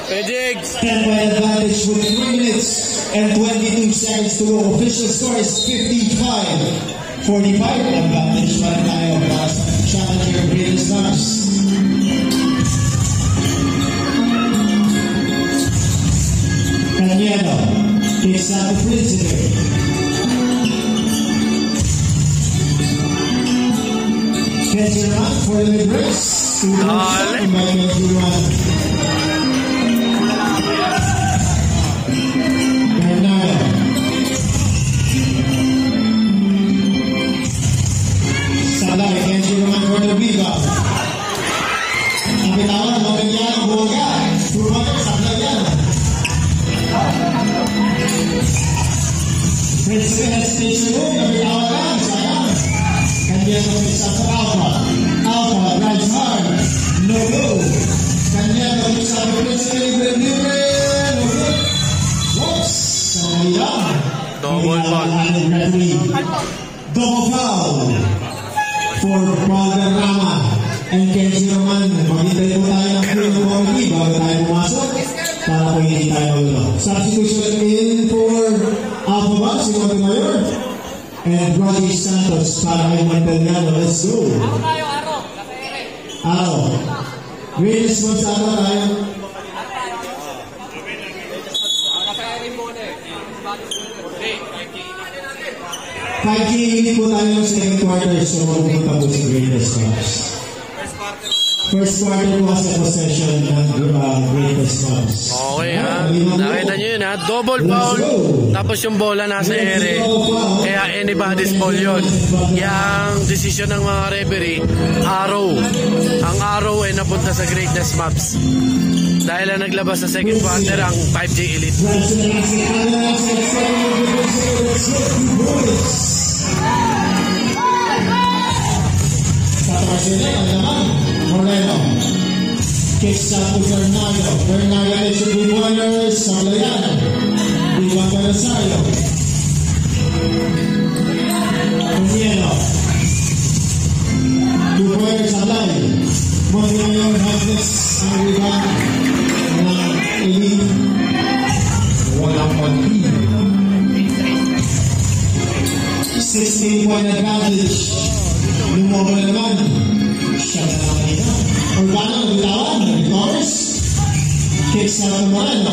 Jigs. 10-point advantage with 3 minutes and 22 seconds to go. Official score is 55-45. Advantage pa rin tayo para sa Challenger Green Stars. Carniado takes out the Principe. Benjamin for the mid-brace. Dale. Bernardo. Sablay, Benjamin for the rebound. Kapitawan, Monteliano, buwaga. Turbater, sablay yan. Principe hesitation move, kapitawan lang, sayang. Carniado picks up for Alpha. Alpha drives hard. No go. Carniado picks up for Principe. Libre. No good. Whoops. Sayang. Double foul. Double foul. For Valderrama. And Kenji naman. Maghintay po tayo ng free ball bago tayo pumasok. Para po hindi hindi tayo magulo. Substitution in for Alphabet, si Montemayor. And Roger Santos para kay Monteliano. Let's go. Araw. Greatest one sa araw tayo. 5K unit po tayo sa second quarter, so mapupunta po sa greatest ones. First quarter po sa possession ng greatest ones. Okay ha, nakita nyo yun ha, double foul, tapos yung bola nasa ere, kaya anybody's ball yun. Yung decision ng mga referee, arrow. Ang arrow ay napunta sa greatest maps. Dahil ang naglabas sa second quarter ang 5J Elite. Moreno. Kicks out to Bernardo. Bernardo is the big winner. Sablayan. Big one by Rosario. Moreno. 2 pointers Sablay. Moreno has this ang rebound ng Elite. Walang pag-ibig. 16-point advantage. Lumobo na naman. Siya na naman ito. Urbano, bitawan, recovers. Kicks out to Moreno.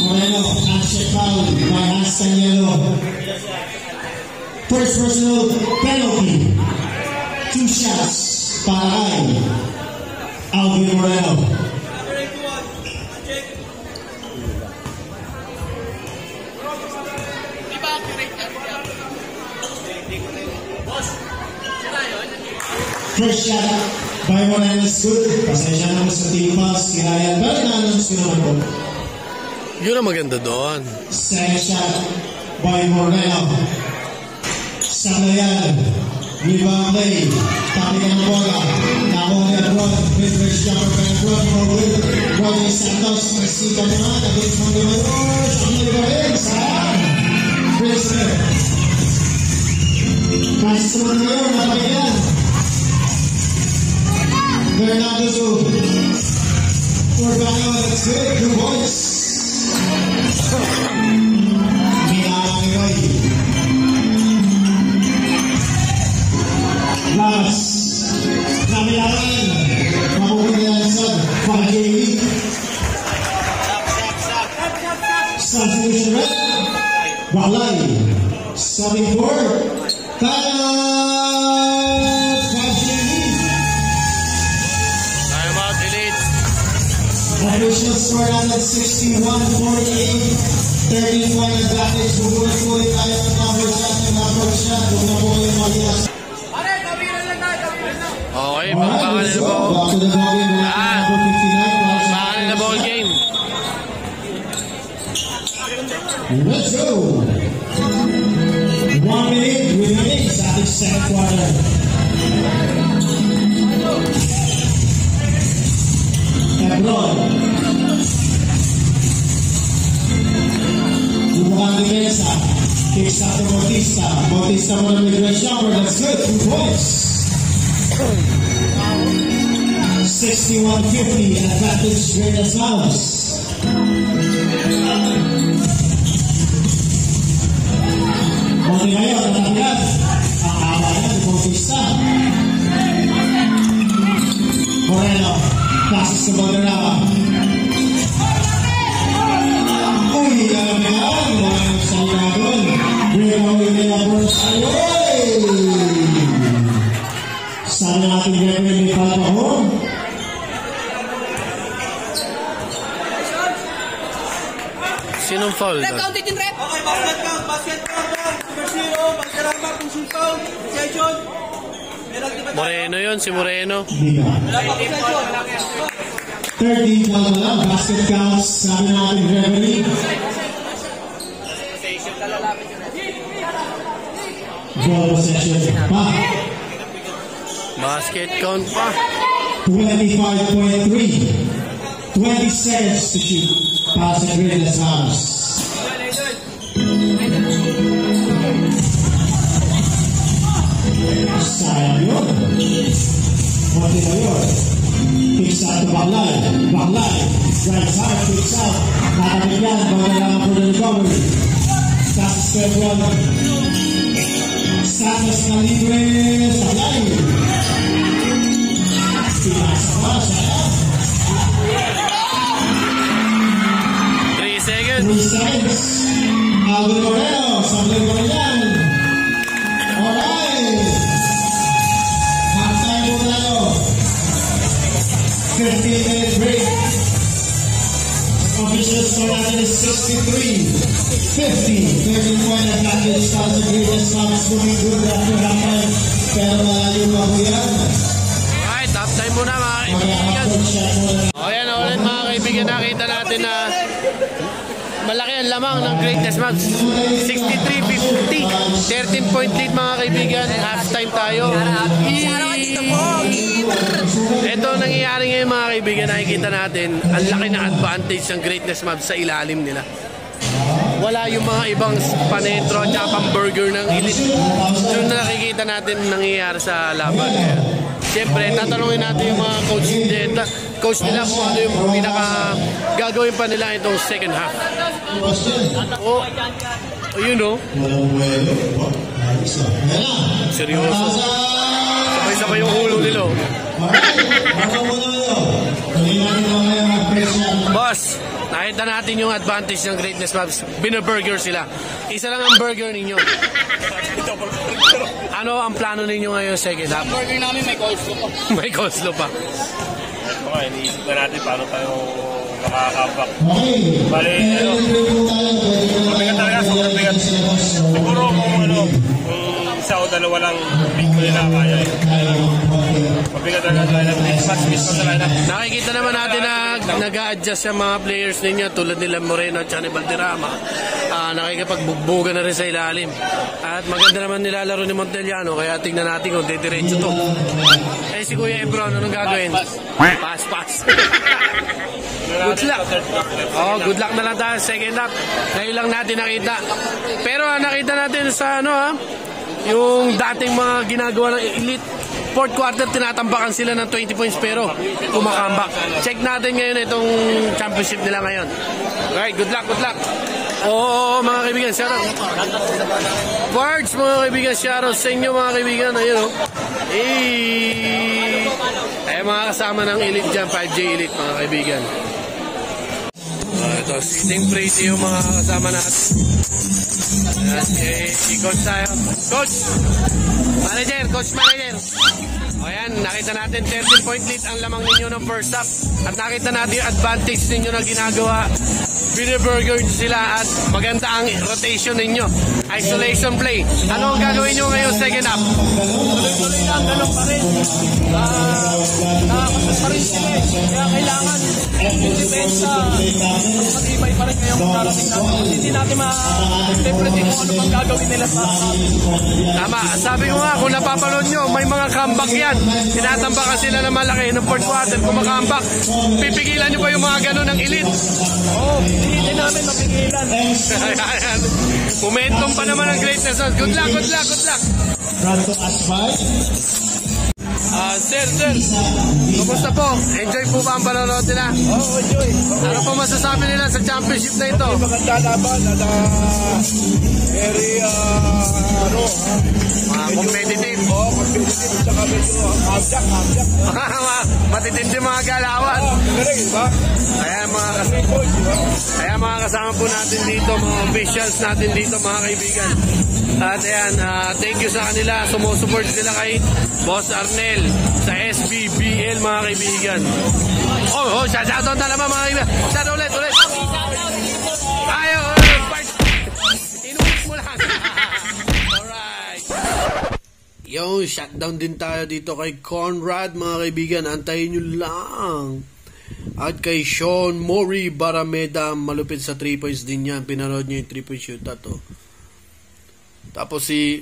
Moreno, handshake foul by Hastanielo. First personal penalty. 2 shots para kay Alvin Moreno. First shot by Moreno is good. Pasensya naman sa team pass. Si Ryan Bernardo naman po. Yun ang maganda doon. Second shot by Moreno. Sablayan. Rebound play. Tapi ng bola. Nakuha ni Abron. Mid-range jumper by Abron. Forward. Roger Santos. Nagsika naman. Against Montemayor. Sakili pa rin. Sayang. Prisoner. Kasi sa Montemayor. Napagyan. Bernardo to Urbano. That's good. Good boys. Minalangay. Last. Namilaran. Makukulihan sa Pag-J-League. Substitution red. Baklay. 74. Kaya official score at 61-48. 13-point advantage. Bubulit-bulit tayo ng number shot. Huwag na po yung malias. Okay, pagpakan na po. Pagpakan na ball game. Let's go. 1 minute remaining sa ating second quarter. Abron. Bumukang depensa. Kicks out to Bautista. Bautista mo na mid-range jumper. That's good. 2 points. 61-50. Advantage Greatest House. Montemayor. Tatagyan. Ang haba yan. Bautista. Moreno. Passes to Valderrama. Uy, alam na yan. Walang salita doon. Breakaway nila for Sayoy. Sana natin gagawin ni Palpahon. Sinong foul doon? Okay, basket count. Number 0, Valderrama, pushing foul. Possession. Moreno yun, si Moreno. 13 foul na lang. Basket counts. Sabi natin referee. Ball possession pa. Basket count pa. 25.3. 20 seconds to shoot. Pass at Greatest House. Sayang yun. Montemayor. Picks out to Baklay. Baklay. Right side. Picks out. Tatamig yan, kailangan po na recovery. Stop step 1. Santos na libre sa line. Sinasama siya. 3 seconds. 3 seconds. Alvin Moreno, sablay mo yan. Alright. Half-time po tayo. 15-minute break. Official score natin is 63-50. 13-point advantage para sa Greatness Mavs. Moving good after half-time. Pero malayo pa po yan. Alright, half time muna mga kaibigan. O yan ulit mga kaibigan, nakita natin na malaki ang lamang ng Greatness Mavs. 63-50. 13-point lead mga kaibigan. Half time tayo. Ito nangyayari ngayon mga kaibigan, nakikita natin ang laki na advantage ng Greatness Mavs sa ilalim nila. Wala yung mga ibang panetro at pang-burger ng elite. Yung nakikita natin nangyayari sa laban. Siyempre, tatanungin natin yung mga coach nila kung ano yung pinaka gagawin pa nila itong second half. Oh, yun o. Seryoso. Sabay-sabay yung ulo nila. Boss, nakita natin yung advantage ng Greatness Mavs. Binaburger sila. Isa lang ang burger ninyo. Ano ang plano ninyo ngayon second half? Ang burger namin may coleslaw pa. May coleslaw pa. Okay, iniisip na natin paano tayo makakabak. Bali, mabigat talaga, sobrang bigat. Siguro kung isa o dalawa lang big ko nila kaya. Mabigat talaga sa lineup. Mas mismo sa lineup. Nakikita naman natin na nag-a-adjust yung mga players ninyo tulad nila Moreno at ni Valderrama. Nakikipagbubuga na rin sa ilalim. At maganda naman nilalaro ni Montellano, kaya tingnan natin kung didiretso to. Eh si Kuya Ebron, anong gagawin? Pass. Good luck. Oh, good luck na lang tayo second half. Ngayon lang natin nakita. Pero nakita natin sa yung dating mga ginagawa ng elite. Fourth quarter, tinatambakan sila ng 20 points pero kumakambak. Check natin ngayon itong championship nila ngayon. Alright, good luck. Oo, mga kaibigan, shoutout. Bards, mga kaibigan, shoutout sa inyo, mga kaibigan. Ayun, o. Ay, mga kasama ng elite dyan, 5J elite, mga kaibigan. Ito, sitting pretty yung mga kasama natin. Coach tayo. Coach! Coach manager. O yan, nakita natin 13-point lead ang lamang ninyo ng first half. At nakita natin yung advantage ninyo na ginagawa. Binaburger sila at maganda ang rotation ninyo. Isolation play. Ano ang gagawin nyo ngayon second half? Tuloy-tuloy lang, ganun pa rin. Nakakasas pa rin sila eh. Kaya kailangan yung depensa matibay pa rin ngayong darating natin. Kasi hindi natin ma-predict kung ano pang gagawin nila sa Tama. Sabi ko nga, kung napapanood nyo, may mga comeback yan. Tinatambakan sila ng malaki ng fourth quarter. Kung makambak, pipigilan nyo pa yung mga ganun ng elite. Oo, hindi namin mapigilan. Momentum pa naman ang Greatness. Good luck. Ranto Asphalt. Sir, kumusta po? Enjoy po ba ang panonood nila? Oo, enjoy. Ano po masasabi nila sa championship na ito? Maganda laban at very, competitive. Oo, competitive. Tsaka medyo hamjak. Matitindi mga galawan. Galing, diba? Kaya mga kasama po natin dito, mga officials natin dito, mga kaibigan. At ayan, thank you sa kanila. Sumusupport sila kay Boss Arnel sa SBBL, mga kaibigan. Shoutout na naman, mga kaibigan. Shoutout ulit. Ayaw, inulit mo lang. Alright. Yo, shutdown din tayo dito kay Conrad, mga kaibigan. Antayin nyo lang. At kay Sean Mori Barameda, malupit sa 3 points din yan. Pinanood nyo yung 3-point shootout to. Tapos si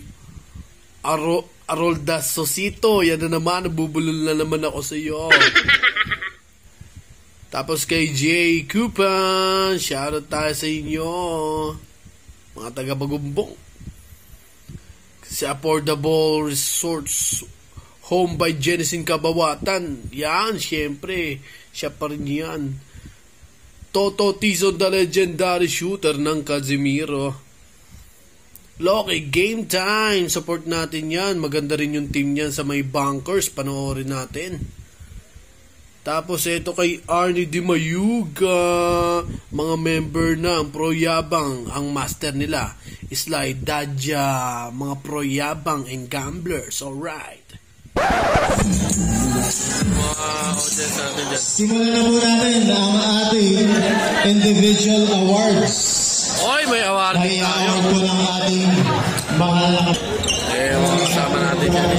Arolda Sosito, yan na naman, nabubulol na naman ako sa iyo. Tapos kay Jay Kupan, shoutout tayo sa inyo, mga taga-Bagumbong. Si Affordable Resorts, home by Jennison Kabawatan, yan, syempre, siya pa rin yan. Toto Tizon, the legendary shooter ng Casimiro. Loki, game time. Support natin yan. Maganda rin yung team niyan sa may bunkers. Panoorin natin. Tapos ito kay Arnie Di Mayuga. Mga member na ang Proyabang. Ang master nila Sly Dadja. Mga Proyabang and Gamblers. Alright. Wow, simulan na po natin ang ating individual awards. Oy, may award tayo. Award po ng ating mga mga kasama natin dyan.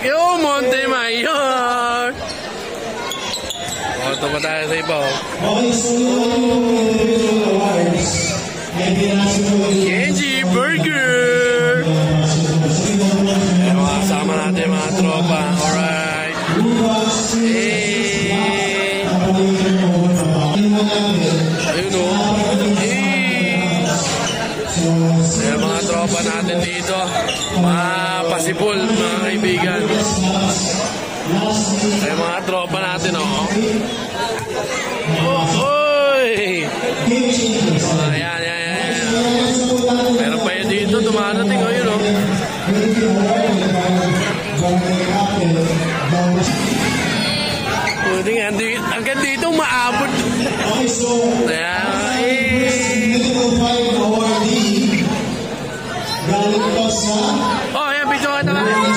Yo, Monte Mayor! Ito pa tayo sa iba. Okay, so yung individual awards. Kenji Burger! Mga kasama natin mga tropa. Alright. Ayun o. Ayan mga tropa natin dito. Mga pasipol, mga kaibigan. Ayan mga tropa natin o. Oy! Ayan, ayan, ayan. Meron pa yun dito, dumarating o yun o. Hanggang dito maabot. Ayan. Oh, ayan, video ka na lang.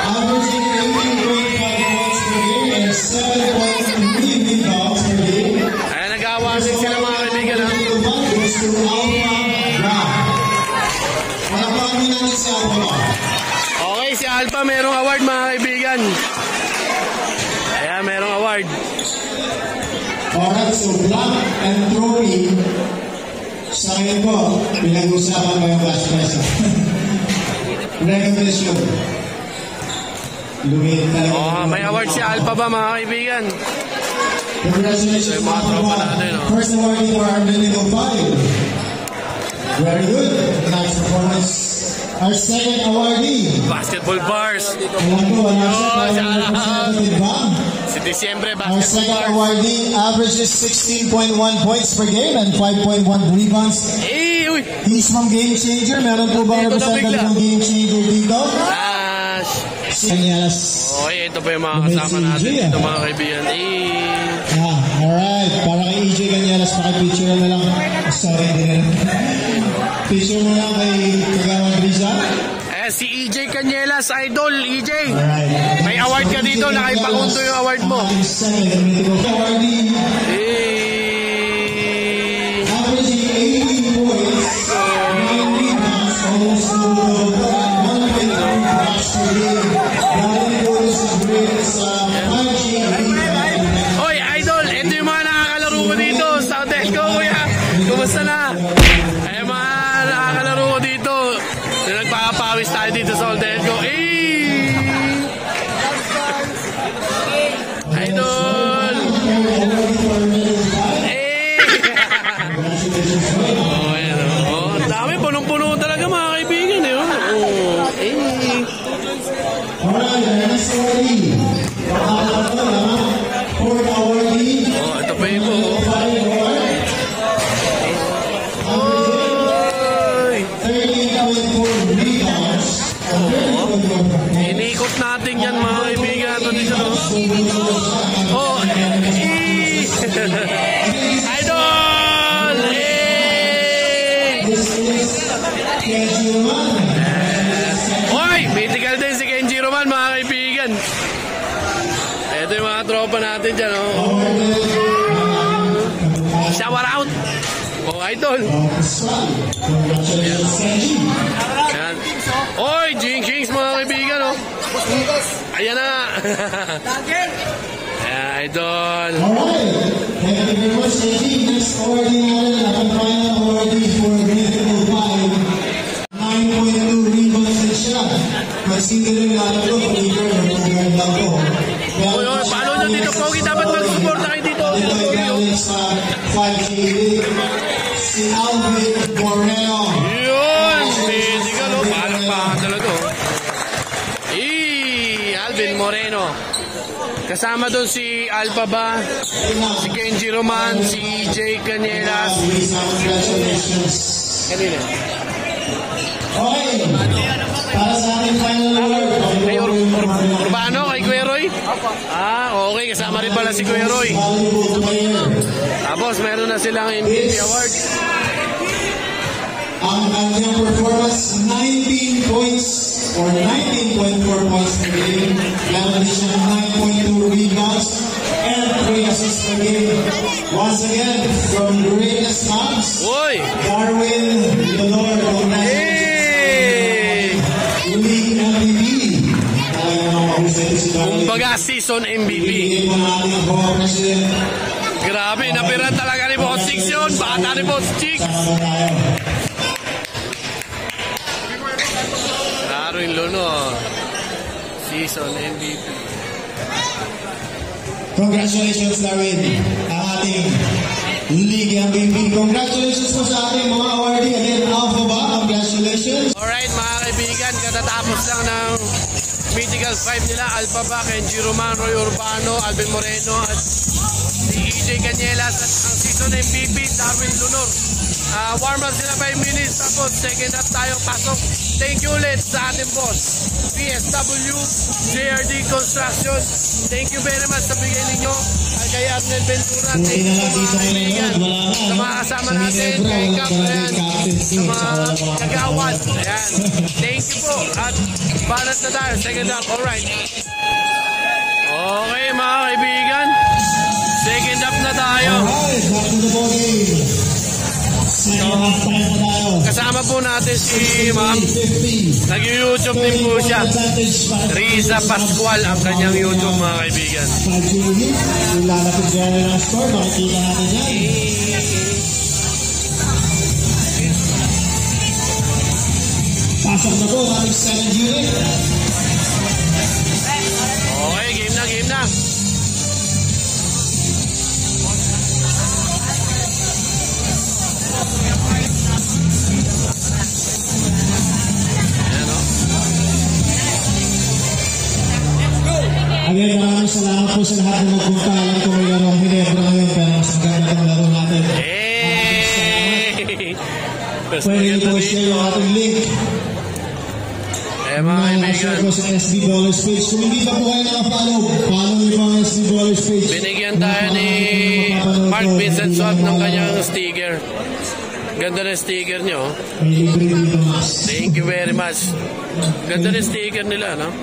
Averaging 18.5 points per game and 7.3 rebounds per game. Ayan, nag-awasin sila mga kaibigan. Okay, si Alpha merong award mga kaibigan. Ayan, merong award. Alright, so Black and Trophy. Sa ngayon po, pinag-usapan ko yung last prize. Recognition. Oh, may award si Alpha ba mga kaibigan? Congratulations mga tropa natin. First award for our Mythical 5. Very good. Nice performance. Our second awardee. Basketball Bars. Si Disyembre Our Basketball second Bars. awardee averages 16.1 points per game and 5.1 rebounds. Uy! He's from Game Changer. Meron po ba representative ng Game Changer dito? Yes. Okay, ito pa yung mga kasama natin dito mga kaibigan. Alright. Para kay EJ Canielas, pakipicture na lang. Sorry, hindi na. Picture mo lang kay Kagawan Brisa. Si EJ Canielas, idol, EJ. Alright. May award ka dito, nakaipakunto yung award mo. Awardee. Averaging 18 points. 9 rebounds. Almost 1.1 blocks per game. Galing po sa grade sa 5G. Hoy, idol, ito yung mga nakakalaro ko dito sa hotel ko, kuya. Kumusta na? Ay, mga nakakalaro ko dito. Nagpapawis tayo dito sa hotel ko. Idol! Oh, ayan. Oh, ang dami, punong-puno talaga mga kaibigan. Oh, ito pa yung po. Inikot natin yan mga kaibigan. Ito dito. Oh, idol! Hoy! Mythical din si Kenji Roman mga kaibigan. Ito yung mga tropa natin dyan. Shower out! Oh, idol! Ayan. Oy, Jing Kings mga kaibigan, oh. Ayan na. Ayan, idol. Alright. Thank you very much, Kenji. Next awardee natin, ang final awardee for Mythical 5. 9.2 rebounds din siya. Considering natin ito, Peter, nag-guard lang ito. Oy, paano nyo dito, Pogi? Dapat mag-support tayo dito. Dito ay galing sa 5K League. Si Alvin Moreno. Yun! Mythical, oh. Paano pa talaga, oh. Kasama doon si Alpha ba, si Kenji Roman, si EJ Canielas. Kanina. Okay. Para sa ating final word. Kay Urbano, kay Kuya Roy? Okay. Kasama rin pala si Kuya Roy. Tapos meron na silang MVP award. Ang kanyang performance, 19 points or 19.4 points per game. Meron din siya 9.2 rebounds and 3 assists per game. Once again, from Greatest Mavs, Darwin Leonor. League MVP. Kumbaga season MVP. Grabe, napira talaga ni Boss Chicks yun. Bata ni Boss Chicks. Darwin Leonor, season MVP. Congratulations, Darwin, ang ating League MVP. Congratulations po sa ating mga awardee. Again, Alpha ba? Congratulations. Alright, mga kaibigan, katatapos lang ng Mythical 5 nila. Alpha ba, Kenji Roman, Roy Urbano, Alvin Moreno, at si EJ Canielas, at ang season MVP, Darwin Leonor. Warm up sila 5 minutes, tapos second half tayo pasok. Thank you ulit sa ating boss, PSW JRD Construction. Thank you very much sa bigay ninyo. Kay Arnel Ventura, thank you mga kaibigan. Sa mga kasama natin, kay Captain, sa mga kagawad. Ayan. Thank you po. At balat na tayo, second half. Alright. Okay mga kaibigan, second half na tayo. Kasama po natin si Ma'am. Nag-YouTube din po siya. Riza Pascual ang kanyang YouTube, mga kaibigan. Lalapit dyan ng score, makikita natin yan. Pasok na po ang 7 unit. Okay, game na, game na. Again, maraming salamat po sa lahat na magpunta. Alam ko may larong Hinebra ngayon, pero mas maganda ang laro natin. Pwede po share yung ating link. Mga kaibigan, ko sa SB Dollars page. Kung hindi pa po kayo naka-follow, follow nyo po ang SB Dollars page. Binigyan tayo ni Mark Vincent Swab ng kanyang sticker. Ganda na sticker nyo. Thank you very much. Ganda na sticker nila, no?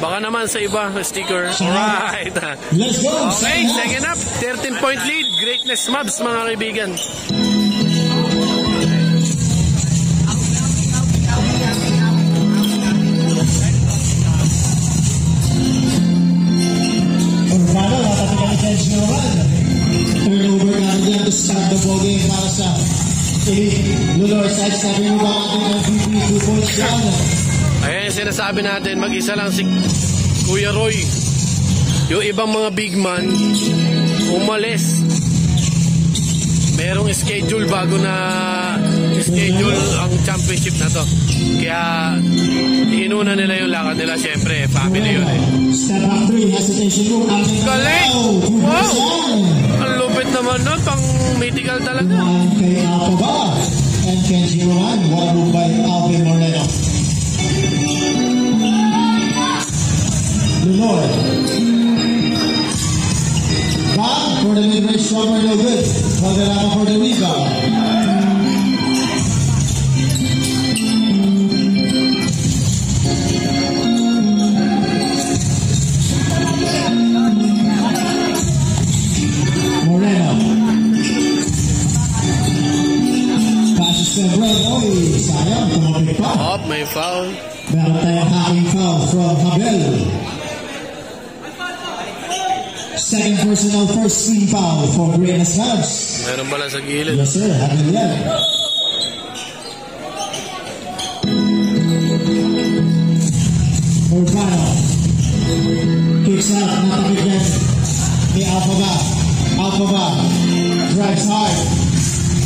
Baka naman sa iba, sticker. Alright. Okay, second up. 13-point lead. Greatness Mavs, mga kaibigan. Turnover na dyan to start the ball game para sa Leonor. Side-stepping mo ba ating MVP 2 points down? Ayan yung sinasabi natin, mag-isa lang si Kuya Roy. Yung ibang mga big man, umalis. Merong schedule bago na schedule ang championship na to. Kaya inuna nila yung lakad nila. Siyempre, family yun eh. Step back 3, hesitation move. Galing! Wow! Ang lupit naman nun, pang mythical talaga. Kay Alpha ba? And Kenji Roman, one move by Alvin Moreno. Leonor. Back for the mid-range shot, no good. Valderrama for the rebound. Moreno. Passes to Brent. Oy, sayang, tumapit pa. Oh, may foul. Meron tayong hacking foul from Habel. Second personal, first team foul for Greatness Mavs. Meron pala sa gilid. Yes sir, Habel yan. Urbano. Kicks out, natakit yan ni Alpha ba. Alpha ba. Drives hard.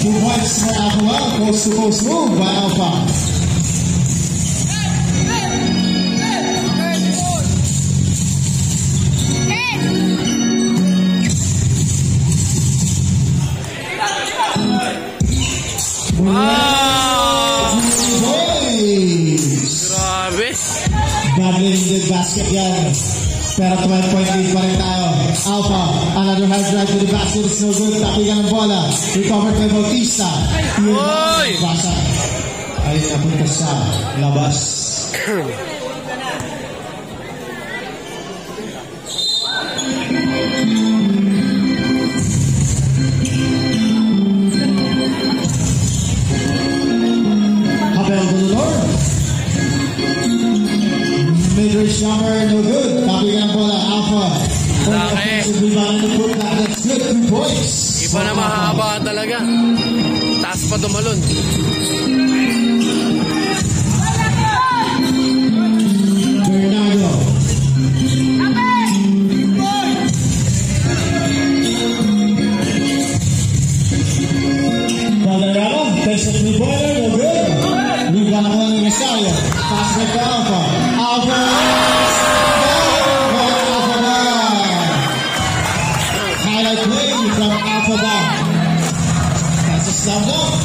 2 points for Alpha ba. Post to post move by Alpha. Handling the basket yan. Pero 12-point lead pa rin tayo. Alpha, another hard drive to the basket. It's no good. Tapigan ng bola. Recovered by Bautista. Oy! Basa. Ay, napunta sa labas. Habel Dolor. Mid-range jumper, no good. Tapigan ng bola. Alpha. Offensive rebound and put back. That's good. 2 points. Iba na mahaba talaga. Taas pa tumalon. Bernardo. Valderrama. Takes a 3-pointer. No good. Rebound ako ng Esayo. Pass back to Alpha. Alpha. Highlight play from Alpha Dog. That's a slam dunk.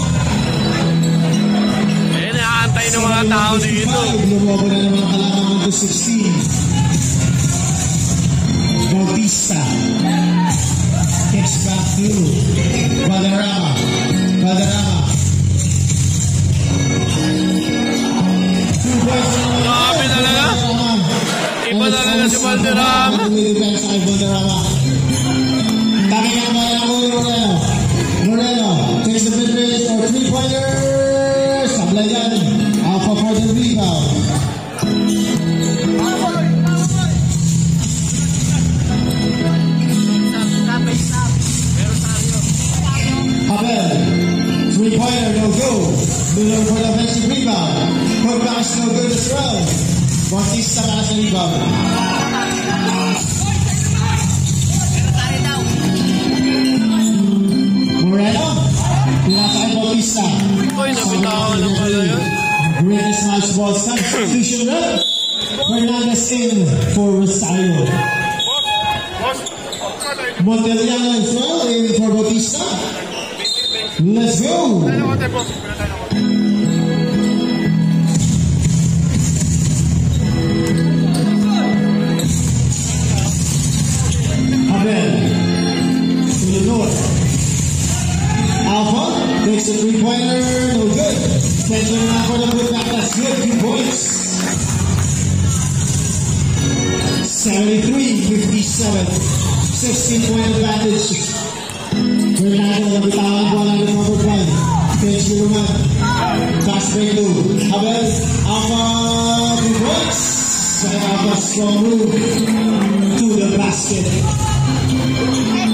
Eh, nakaantay ng mga tao dito. Lumobo na naman ang kalamangan to 16. Bautista. Kicks back to Valderrama. Valderrama. 2 points. Grabe talaga. Iba talaga si Valderrama. Valderrama. Tabi nga ba yan ako Moreno. Moreno takes the mid-range for 3-pointers. Sablay yan. Alpha for the rebound. Habel. 3-pointer, no go. Miller for the offensive rebound. Putbacks no good as well. Bautista para sa rebound. Moreno, pinatay Bautista. Uy, napitawan lang pala yun. Greatest match ball substitution run. Fernandez in for Rosario. Monteliano as well in for Bautista. Let's go. Abel to the north. Alpha takes a 3-pointer, no good. Benjamin for the putback, that's good, 2 points. 73-57, 16-point advantage. Fernando nabitawan po ng number 5. Page Luman. Fast break to Abel. Alpha 2 points. Alpha strong move to the basket.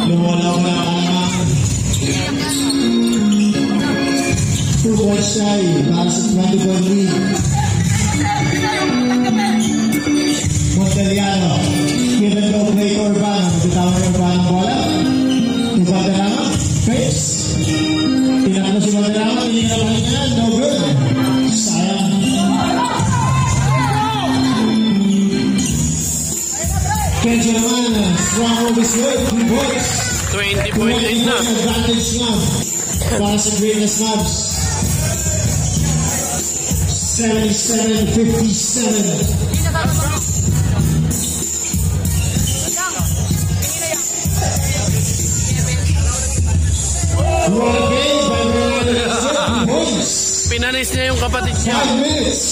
Lumalaw na ang 2 points shy para sa 20-point lead. Monteliano. Give and go play to Urbano. Nabitawan ng Urbano ang bola. Valderrama. Face. Tinakbo si Valderrama. Hindi na naman niya. No good. Sayang. Kenji naman. Strong move is good. 2 points. 20-point lead na. Advantage nga para sa Greatness Labs. 77-57. Pinanis niya yung kapatid niya. 5 minutes.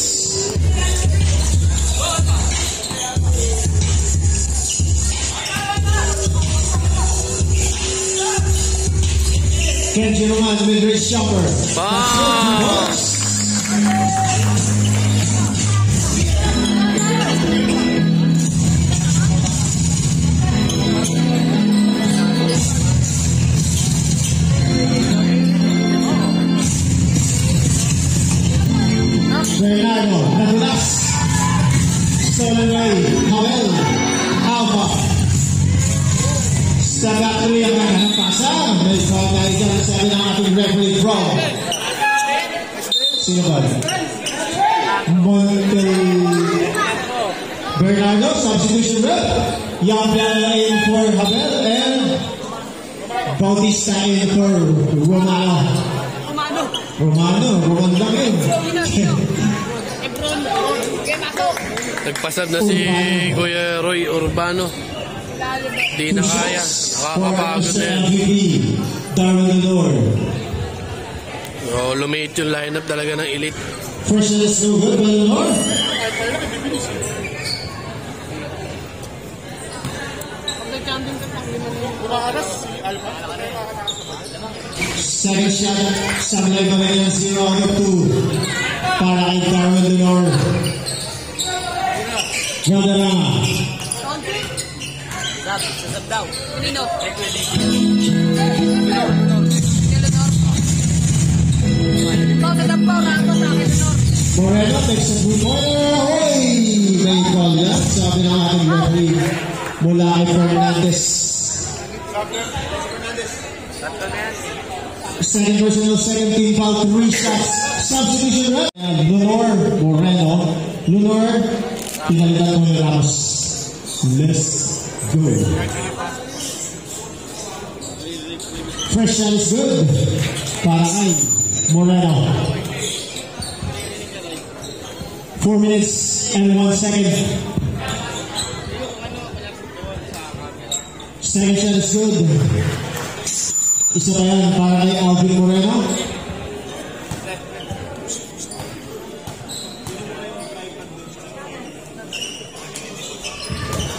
Kenji Roman, mid-range jumper. Wow! Bernardo, nadulas. Stolen by Habel. Alpha. Step back 3 ang naghanap pasa. May call tayo dyan. Sabi ng ating referee from. Sino ba? Bernardo, substitution rep. Young Piano in for Habel and Bautista in for Romano. Roman lang yun. Nagpasad na si Kuya Roy Urbano. Di na kaya. Nakakapagod na yan. Oh, lumit yung lineup talaga ng elite. First is no good by Lenore. Second shot, sablay pa rin yung 0-2 para kay Darwin Lenore. Galderama. Moreno takes a good corner. Hey! May call yan. Sabi ng ating referee mula kay Fernandez. Second personal, second team foul, 3 shots. Substitution run. Lenore, Moreno. Lenore, pinalitan mo yung Ramos. Let's go. First shot is good. Para kay Moreno. 4 minutes and 1 second. Second shot is good. Isa pa yan para kay Alvin Moreno.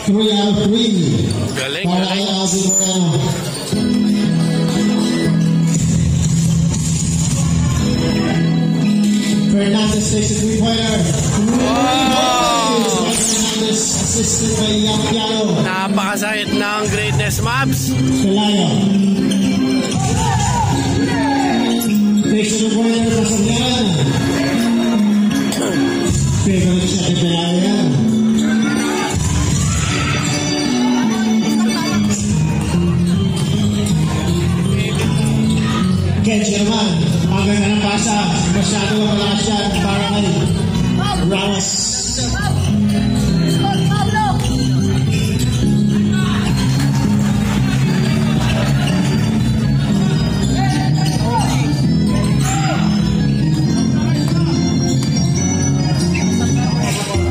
Three out of 3 Galing, para kay galing. Alvin Moreno. Fernandez takes a 3-pointer. Fernandez assisted by Yampiano. Napakasakit ng Greatness Mavs. Pelayo. Takes a 2-pointer. Pasagyan. Favorite shot ni Pelayo yan. Kenji naman, ang ganda ng pasa, masyado wala siya para kay Ramos.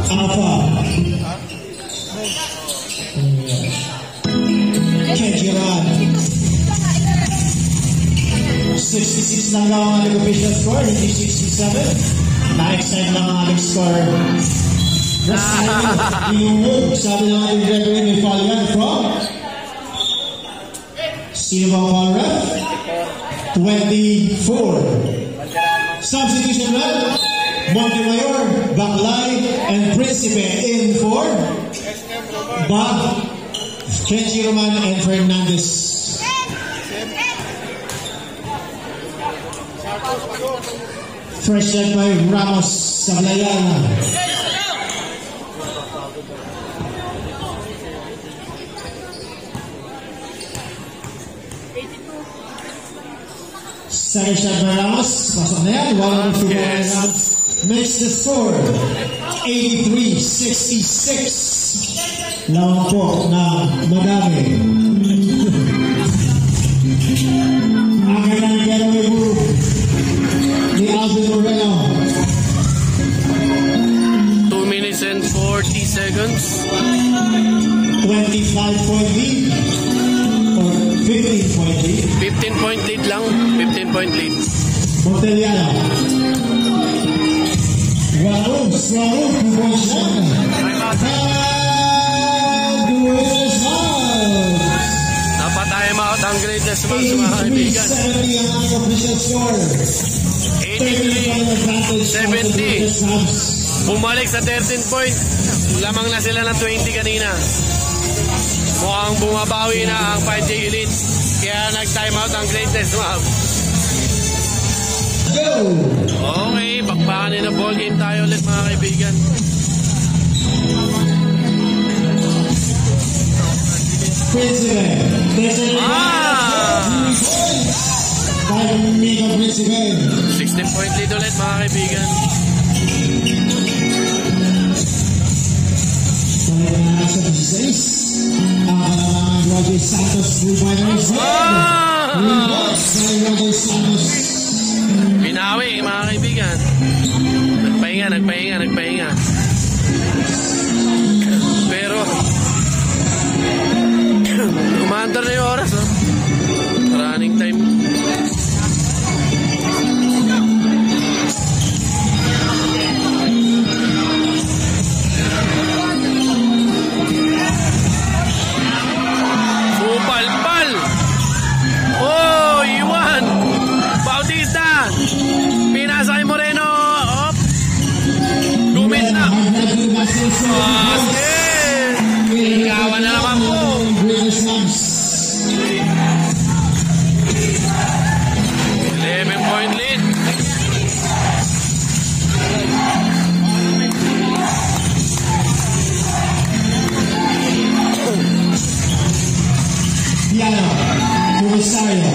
Alpha. Kenji naman. 66 lang lang ang ating official score, hindi 67. Na-extend lang ang ating score. Inuhog, sabi ng ating referee, may foul yan from sino bang foul ref? 24. Substitution run, Montemayor, Baclay, and Principe in for Bob, Kenji Roman, and Fernandez. First shot by Ramos Sablayan. Second shot by Ramos. Pasok na yan. One of the Ramos makes the score 83-66. Lawan po na madami. Ang kailangan getaway move ni Alvin Moreno. 2 minutes and 40 seconds. 25-point lead or 15-point lead. 15-point lead lang. 15-point lead. Monteliano. Raul, 2-point shot. And Greatness Mavs. Napatime out ang Greatness Mavs, mga kaibigan. 83-70 ang ating official score. 83-70. Bumalik sa 13 point. Lamang na sila ng 20 kanina. Mukhang bumabawi na ang 5J Elite. Kaya nag-time out ang Greatness Mavs. Okay, bakbakan na ball game tayo ulit, mga kaibigan. By Mika Principe. 16-point lead ulit, mga kaibigan. Sa 16, ang Roger Santos 3-pointers. Roger Santos. Binawi, mga kaibigan. Nagpahinga. Pero umaandar na yung oras, oh. Running time. Pupal-pal. Oh, Iwan Bautista. Pinasa kay Moreno. Op. Lumit na. Ikawan na naman po. 11-point lead. Piano, Rosario.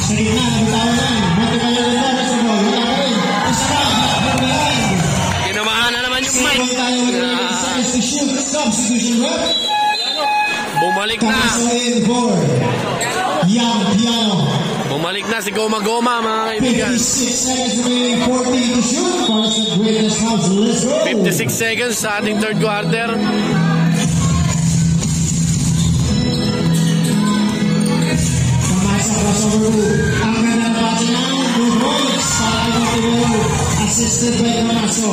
Sa gitna, nagtawanan. Montevallero na rin sa ball. Wala pa rin. Isa pa. Tinamaan na naman yung mic. Bumalik na. Bumalik na si Goma Goma, mga kaibigan. 56 seconds sa ating third quarter. Assisted by Manaso.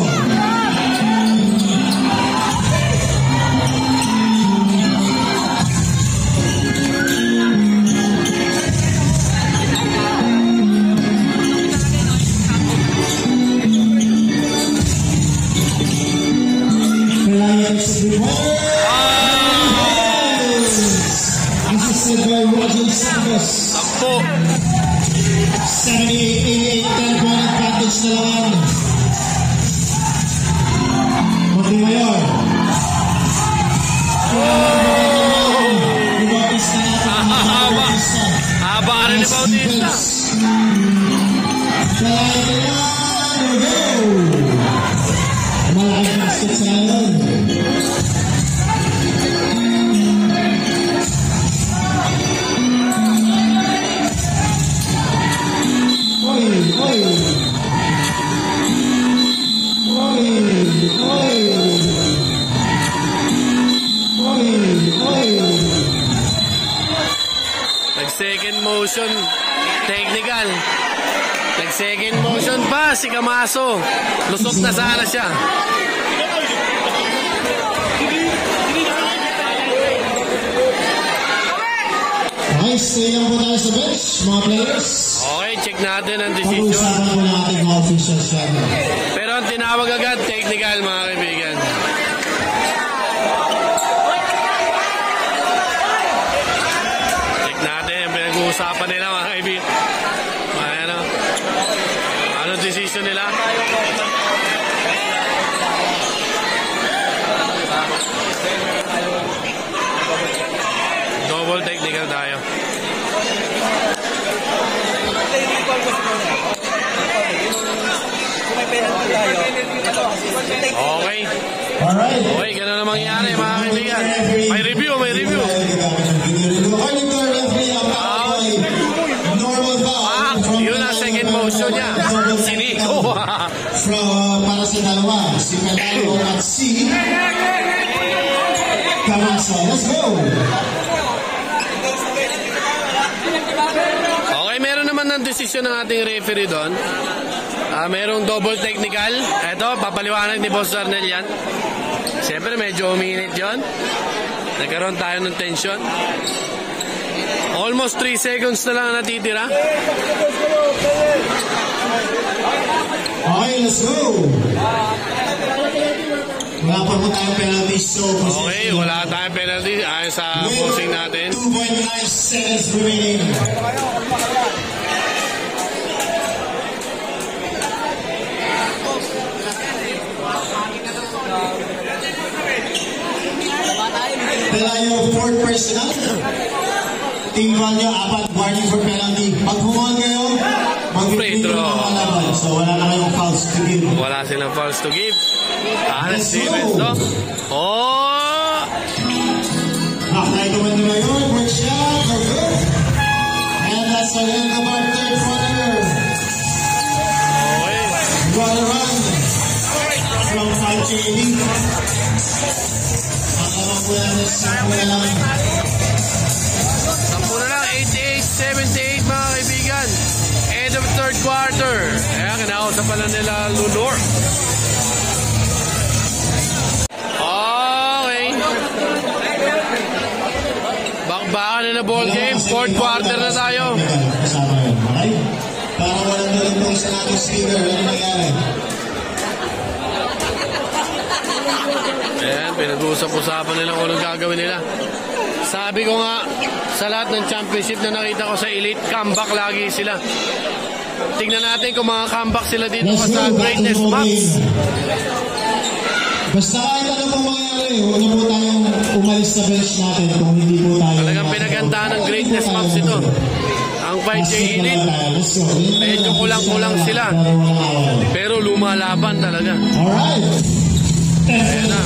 Assisted by Roger Santos. Tampo. 78-88, 10-point advantage na naman. Montemayor. Haba ka rin ni Bautista. Malaking basket sa ngayon. Nag-second motion, technical. Nag-second motion pa si Camaso. Lusot na sana siya. Okay, stay lang po tayo sa bench, mga players. Okay, check natin ang decision. Pag-uusapan po natin mga officials yan. Pero ang tinawag agad, technical, mga kaibigan. Check natin ang pinag-uusapan nila, mga kaibigan. Ayan, anong decision nila? Double technical tayo. Okay. Alright. Okay, ganun na mangyari, mga kaibigan. May review, may review. Yun ang second motion niya. Si Nico. Para sa dalawa, si Pedro at si Camaso. Let's go! Okay, meron naman ng desisyon ng ating referee doon. Merong double technical. Ito, papaliwanag ni Boss Arnel yan. Siyempre, medyo uminit yun. Nagkaroon tayo ng tension. Almost 3 seconds na lang natitira. Okay, let's go! Wala pa po tayong penalty, so... Okay, wala tayong penalty. Ayon sa posing natin. 2.9 seconds remaining. Pelayo, fourth personal. Team Valio, 4 warning for penalty. Pag humuhan kayo, mag-free throw. So wala na kayong fouls to give. Wala silang fouls to give. Alas Stevens, no? Oh! Nakakay naman na ngayon. Work shot. Go, go. And that's the end of our third quarter. Okay. Run around from 5 JD. kinakausap pala nila Lunor. Okay. Bakbakan na ball game. Fourth quarter na tayo. Para walang nalintong sa natin speaker. Ano nangyari? Ayan, pinag-uusap-usapan nila kung anong gagawin nila. Sabi ko nga, sa lahat ng championship na nakita ko sa Elite, comeback lagi sila. Tingnan natin kung mga comeback sila dito sa Greatness Maps. Basta kahit ano pong mangyari, huwag na po tayong umalis sa bench natin kung hindi po tayo. Talagang pinagandaan ng Greatness Maps ito. Ang 5J Elite, medyo kulang-kulang sila. Pero lumalaban talaga. Alright. Ayan na.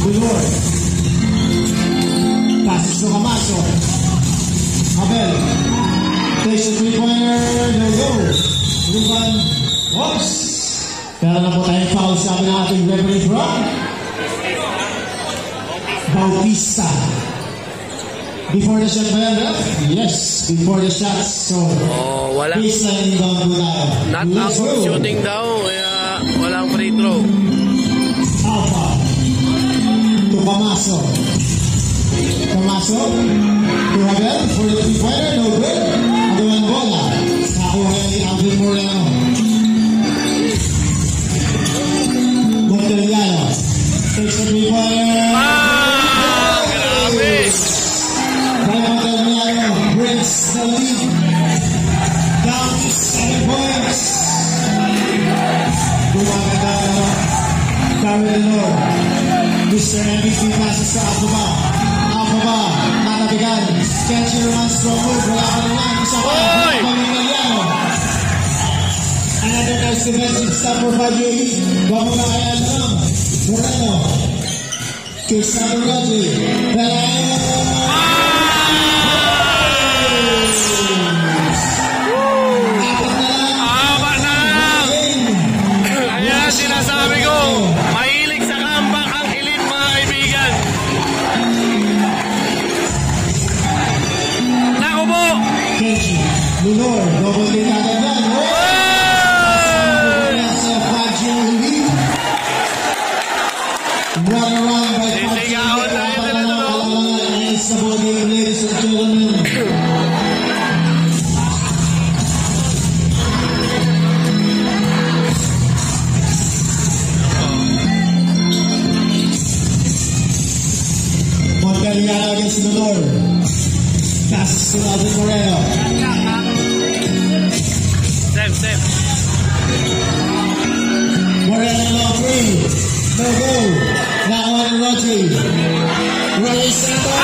Lunor. Passes to Camacho. Abel. Takes a three-pointer. No go. Ruban. Oops. Pero na po tayong foul sabi ng ating referee from Bautista. Before the shot ba yan, ref? Yes, before the shot. So, wala. baseline down po tayo. Not out shooting daw, kaya walang free throw. Alpha. To Camacho. Camacho. To Abel for the three-pointer. No good. Ado ang bola. Nakuha ni Alvin Moreno. Monteliano. Takes a three-pointer. Grabe! Monteliano brings the lead down to 7 points. Gumaganda na Darren Lord. Mr. MVP passes sa Alpha. Alpha, natabigan. Catcher runs from move. Wala ka naman. Isa pa. Monteliano. Another nice defensive stop for 5J. Bago na kaya lang. Moreno. Cristiano Rodri. Apat na lang! Kaya sinasabi ko, mahilig sa comeback ang Elite, mga kaibigan. Naku po! Kenji. Lunor. Double din natin yan. What a run by Sisigawan na yun nila doon. It's the ball game, ladies and gentlemen. Monteliano against Lunor. Passes to Alvin Moreno. Same. Moreno long three. No go. Now on Rodri. Rodri Santos.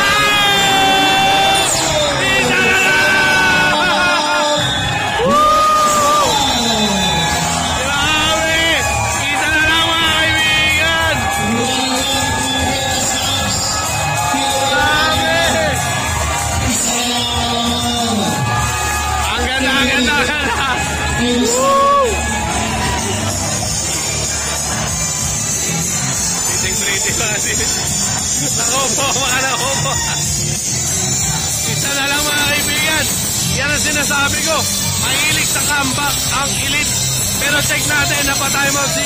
Isa na lang, mga kaibigan. Yan ang sinasabi ko. Mahilig sa comeback ang Elite. Pero check natin, napatay mo si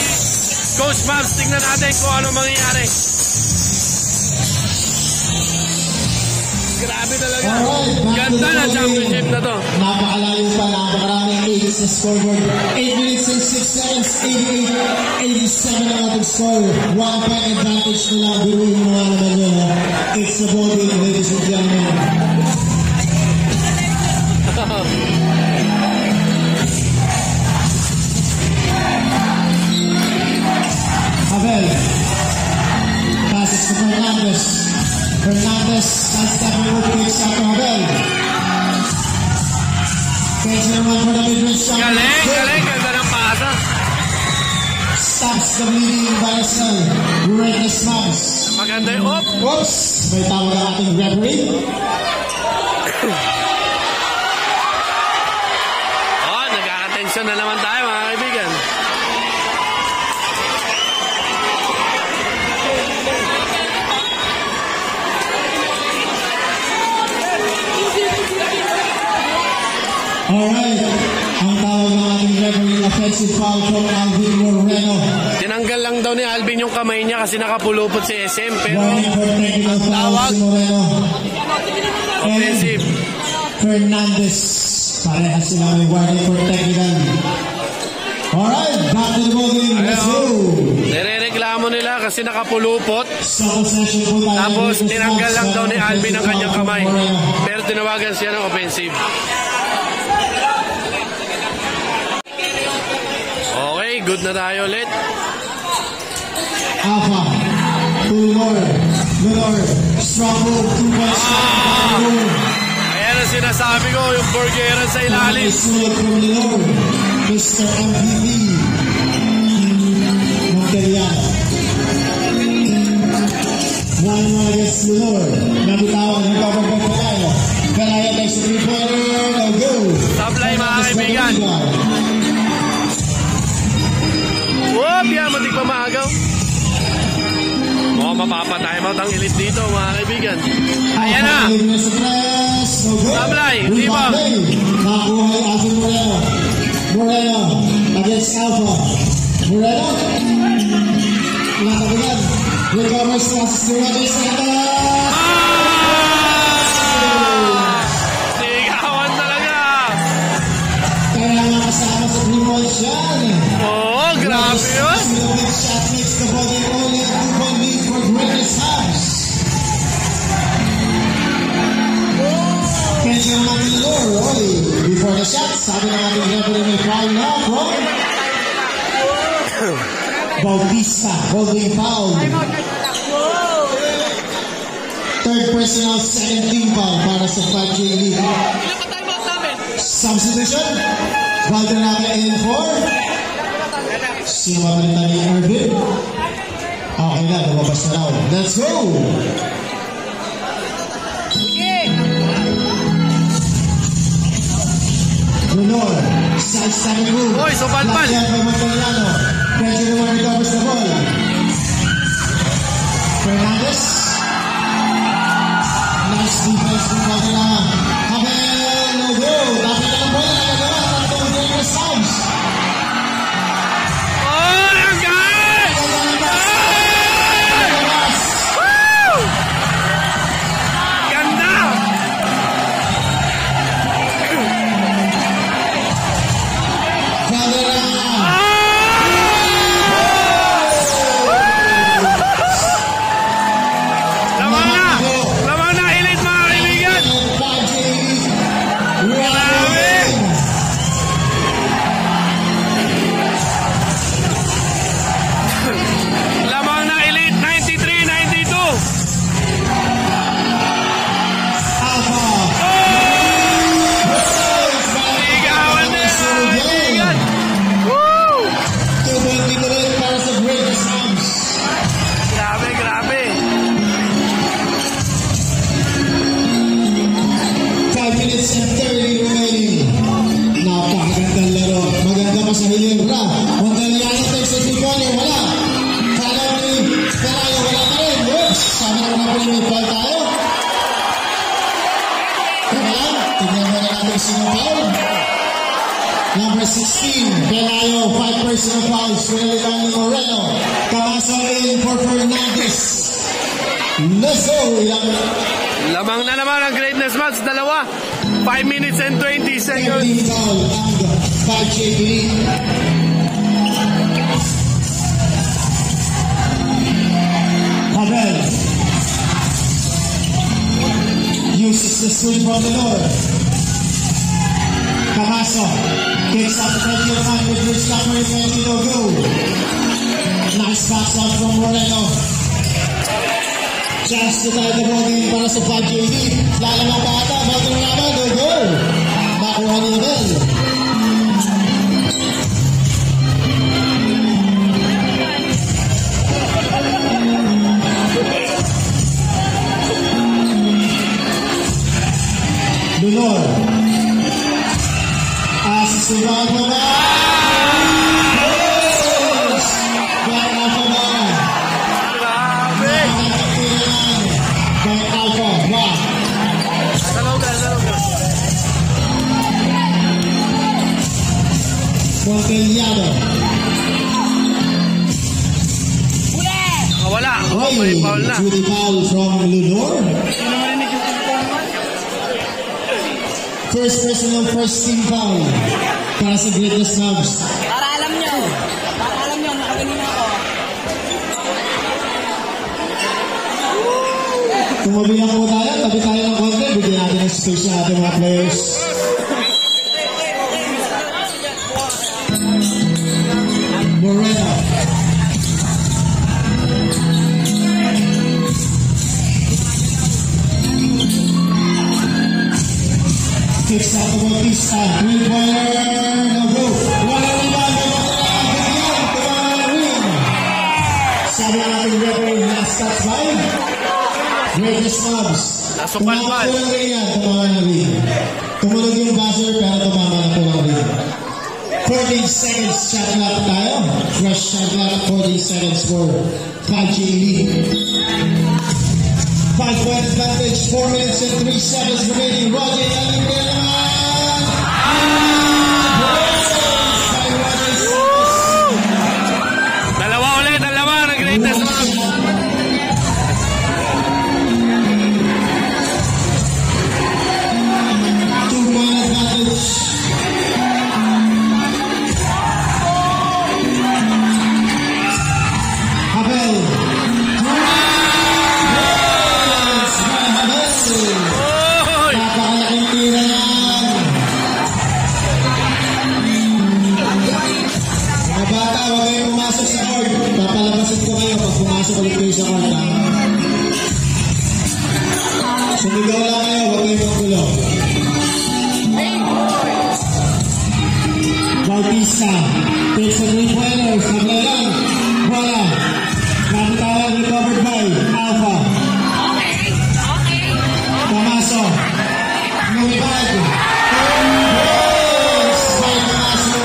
Coach Mavs. Tingnan natin kung ano mangyayari. Grabe talaga. Ganda na championship na to. Napakalayo pa, napakaraming 8 sa scoreboard. 8 minutes and 6 seconds, 88-87 ang ating score. 1 point advantage na lang. Biruin mo nga naman yun. It's the ball game, ladies and gentlemen. Abel. Passes to Fernandez. Fernandez, sidestepping over to picks out to Abel. Kenji naman for the mid-range shot. Galing. Ganda ng pasa. Stops the bleeding by a cell. Greatness Maps. Maganda yung op. Oops! May tawag ang ating referee. Nagkaka-tension na naman tayo, mga kaibigan. Offensive foul from Alvin Moreno. Tinanggal lang daw ni Alvin yung kamay niya kasi nakapulupot si SM. Pero Warning for technical ang foul tawag, si Moreno. offensive. Fernandez. Parehas sila may warning for technical. Alright, back to the ball game. Let's go. Nirereklamo nila kasi nakapulupot. Sa possession po tayo. Tapos tinanggal lang daw ni Alvin ang kanyang kamay. Pero tinawagan siya ng offensive. Okay, good na tayo ulit. Alpha. To Lenore. Strong move. 2 points. Ayan ang sinasabi ko, yung burgeran sa ilalim. Sulit from Lenore. Mr. MVP. Monterian. 1-1 against Lenore. Nabitawan ng babagay pa tayo. Galaya takes the 3-pointer. No go. Sablay mga kaibigan. Whoop! Yan, matik pa maagaw. Oh, mapapatay mo ang elite dito mga kaibigan. Ayan na. Sablay, rebound. Nakakuha ni Alvin Moreno. Moreno against Alpha. Moreno. Nakakuha. Recovers to assist to Roger Santa. Sigawan talaga. Kaya nga kasama sa 3 points yan. Oo, grabe yun. Big shot makes the body only 2-point lead for Greatest House. Kenzo Matilor, Roy. Before the shot, sabi na ating referee may foul na from Bautista, holding foul. Third personal, second team foul para sa 5J League. Substitution, Valderrama in 4. Sino mapalitan ni Irvin? Okay na, lumabas na raw. Let's go! Lenore, side-stepping move. Oy, so palpal. Last by Monteriano. Pressure naman recovers the ball. Fernandez. Nice defense from Valderrama. Habel, no go. Dapat na ang bola. Nagagawa. Tatong Greatest House. Oh, guys! Woo! Ganda! Valderrama. Lamang na! Lamang na, elite mga kaibigan! Grabe! Lamang na elite, 93-92! Sigawan na mga kaibigan! Woo! Grabe, grabe! 5 minutes and 30 remaining. Napakagandang laro. Maganda pa sa Hilera. Monteliano takes the 3-pointer. Wala. Kala ni Carayo. Wala pa rin. Oops. Sabi naman na po may foul tayo. Teka lang. Tignan mo na natin sino foul. Number 16. Pelayo. 5 personal fouls. Pinalitan ni Moreno. Camaso in for Fernandez. Let's go. Lamang na naman ang greatness match, dalawa. 5 minutes and 20 seconds. Team foul ang 5J League. Habel uses the swing from the north. Camaso kicks out the front of the line with Rich Stopper and no go. Nice pass out from Moreno. Chance to tie the ball game para sa 5J League. Lalamang pa ata. Valderrama, no go. Nakuha ni Abel. Lenore. Assist to Valderrama. Got off the ball. Grabe! By Alpha, wow. Salaw ka. Okay, duty foul from Lunor. First personal, first team foul para sa Greatness Snubs. Para alam nyo, nakaganina ako. Tumabihan po tayo, tabi tayo ng konti, bigyan natin ng space sa ating mga players. Moreno. Kicks out the Bautista, three-pointer, no go. Wala rebound, ring. Sabi natin referee, last touch by Greatness Snubs. Tumama po lang rin yan, tumama na rin. Tumunog yung buzzer, pero tumama na po lang rin. 14 seconds shot clock tayo. Fresh shot clock, 14 seconds for 5J lead. 5-point advantage, 4 minutes and 3 seconds remaining. Roger, Dalawa ulit, dalawa ng Greatness Snubs. Sumigaw lang kayo, huwag kayo magkulo. Bautista takes a three-pointer, sabla lang, bola. Nakatawag, recovered by Alpha. Tomaso, Nubad. Yes, by Tomaso,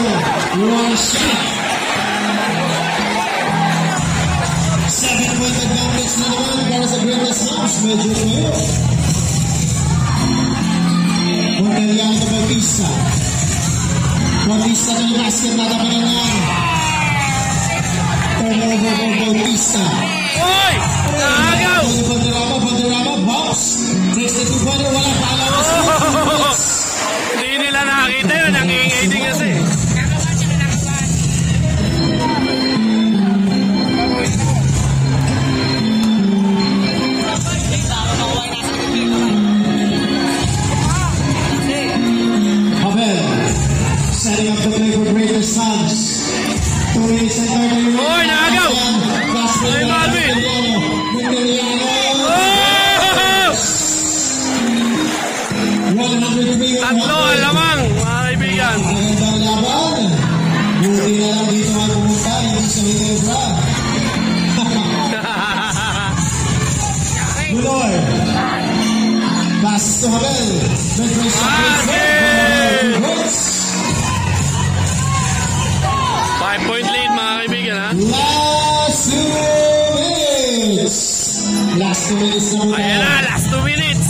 one shot. 7-point advantage na naman para sa Greatness Snubs, medyo kayo. Pagkalihan ito Bautista. Bautista ng basket na tapanan niya. Turnover for Bautista. Oy! Nakagaw! Banderama, box. Takes the two-pointer, wala palawas. Hindi nila nakakita yun, ang ingay din kasi. Setting up the play for Greatness Snubs. 2 minutes and 30 minutes. Oy, nakagaw! Ay, Marvin! Tatlo, alamang, mga kaibigan. Magandang laban. Buti na lang dito ang pumunta, hindi sa Hinebra. Buloy. Passes to Habel. Hits. 5-point lead, mga kaibigan, ha? Last 2 minutes. Last 2 minutes na muna. Ayan na, last 2 minutes.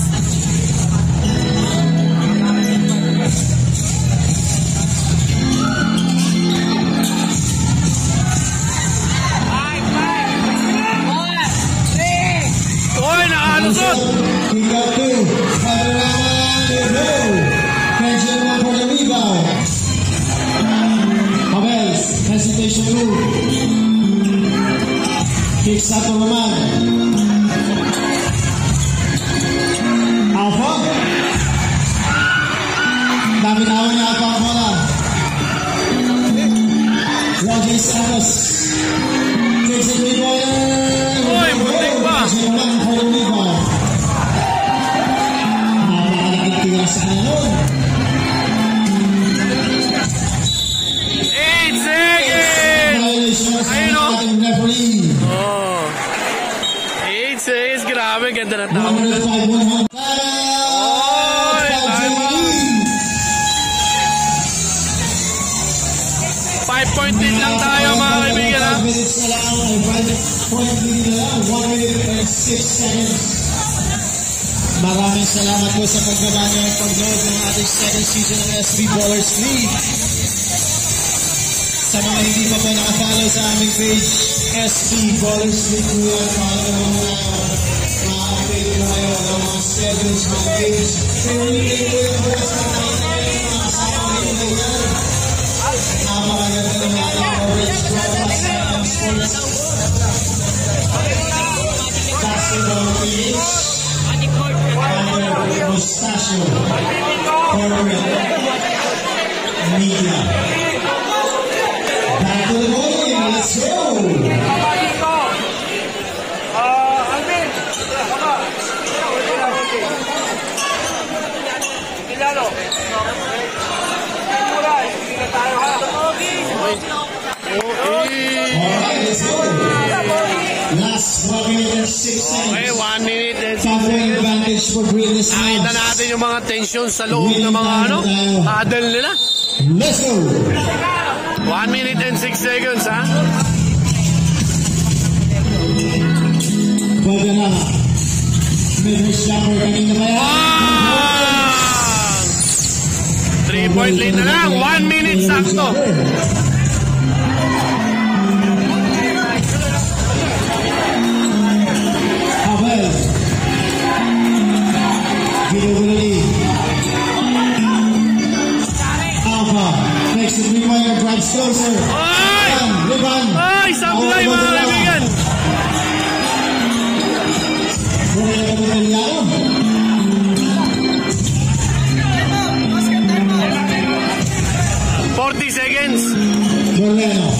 Oy, nakalusot! Kick out 2. Pension 1 for the rebound. Habels, hesitation move. Kicks out to Roman. Alpha. Dami-tawa niya Alpha ang bola. Roger Santos. Takes a three-pointer. Oy, buntik pa. Pension 1 for the rebound. Napakalaking tira sa kanon. 8 seconds! Ayun, o. Oh. 8 seconds, grabe, ganda na tao. Oy, tama. 5-point lead lang tayo, mga kaibigan, ha? 5 minutes na lang, 5-point lead na lang, 1 minute and 6 seconds. Maraming salamat po sa pagbaba niyo at pag-load ng ating second season ng SB Ballers League. Sa mga hindi pa po nakafollow sa aming page, SB Ballers League po yan. Mga-update po kayo ng mga schedules, mga games. Pinili po yung bukas na mga kasama nyo yan. Napakaganda ng mga coverage broadcast ng sports. Basketball Phoenix. Under Mustachio Corporate Media. Back to the bowling, let's go! Alvin! Ilalo! Hindi na tayo ha! Alright, let's go! Last 1 minute and 6 seconds. Okay, 1 minute and 6 Cover seconds. advantage for Greenness Nakita Labs. natin yung mga tension sa loob ng mga paddle nila. Let's go! 1 minute and 6 seconds, ha? Pagana. Mid-range jumper kanina ba yan? 3-point lead na lang. 1 minute sakto. Abel. Ginugunali. Alpha. Makes it rewind and drives closer. Ay! Rebound. Ay! Sablay, mga kaibigan! Wala na kami Italiano. Seconds. Moreno.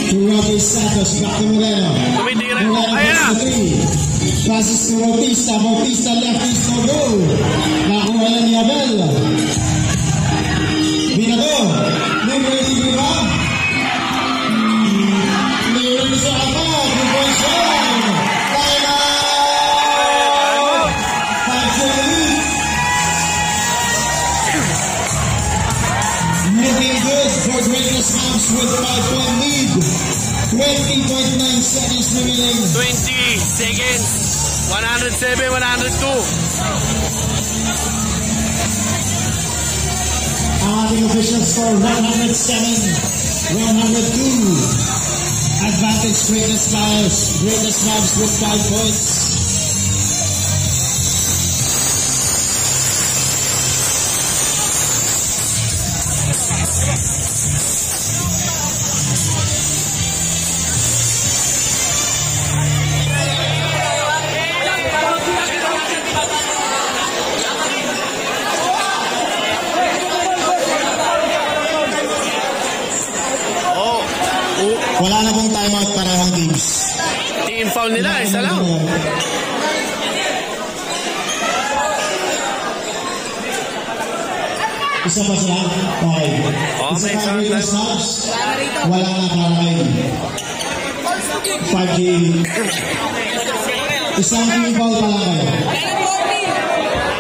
To Robbie Santos. Back to Moreno. Tumitira. Moreno Ayan na. gets the three. Passes to Bautista. Bautista left is no goal. Nakuha na ni Abel. Binato. Libre di ba? Libre sa apa. 2 points down. Time out. 5 seconds. Looking good for Greatness Labs with 5-point lead. 20.9 seconds remaining. 20 seconds. 107, 102. Ang ating official score, 107, 102. Advantage Greatness Labs. Greatness Labs with 5 points. Wala na pong timeout parehong teams. Team foul nila, isa lang. Isa pa sila? Okay. Isa may pa sound Greatness time. Labs. Wala na para kay 5G. Isang team foul pa lang kayo.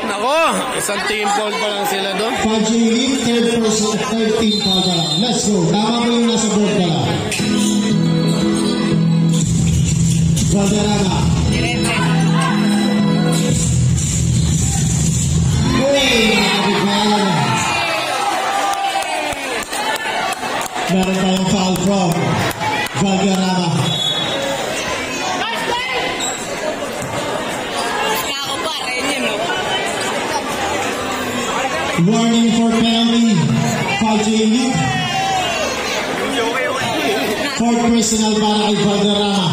Nako, isang team foul pa lang sila doon. 5G lead, third team foul pa lang. Let's go. Tama mo yung nasa board pa lang. Valderrama. Meron tayong foul from Valderrama. Warning for penalty. 5J lead. Fourth personal para kay Valderrama.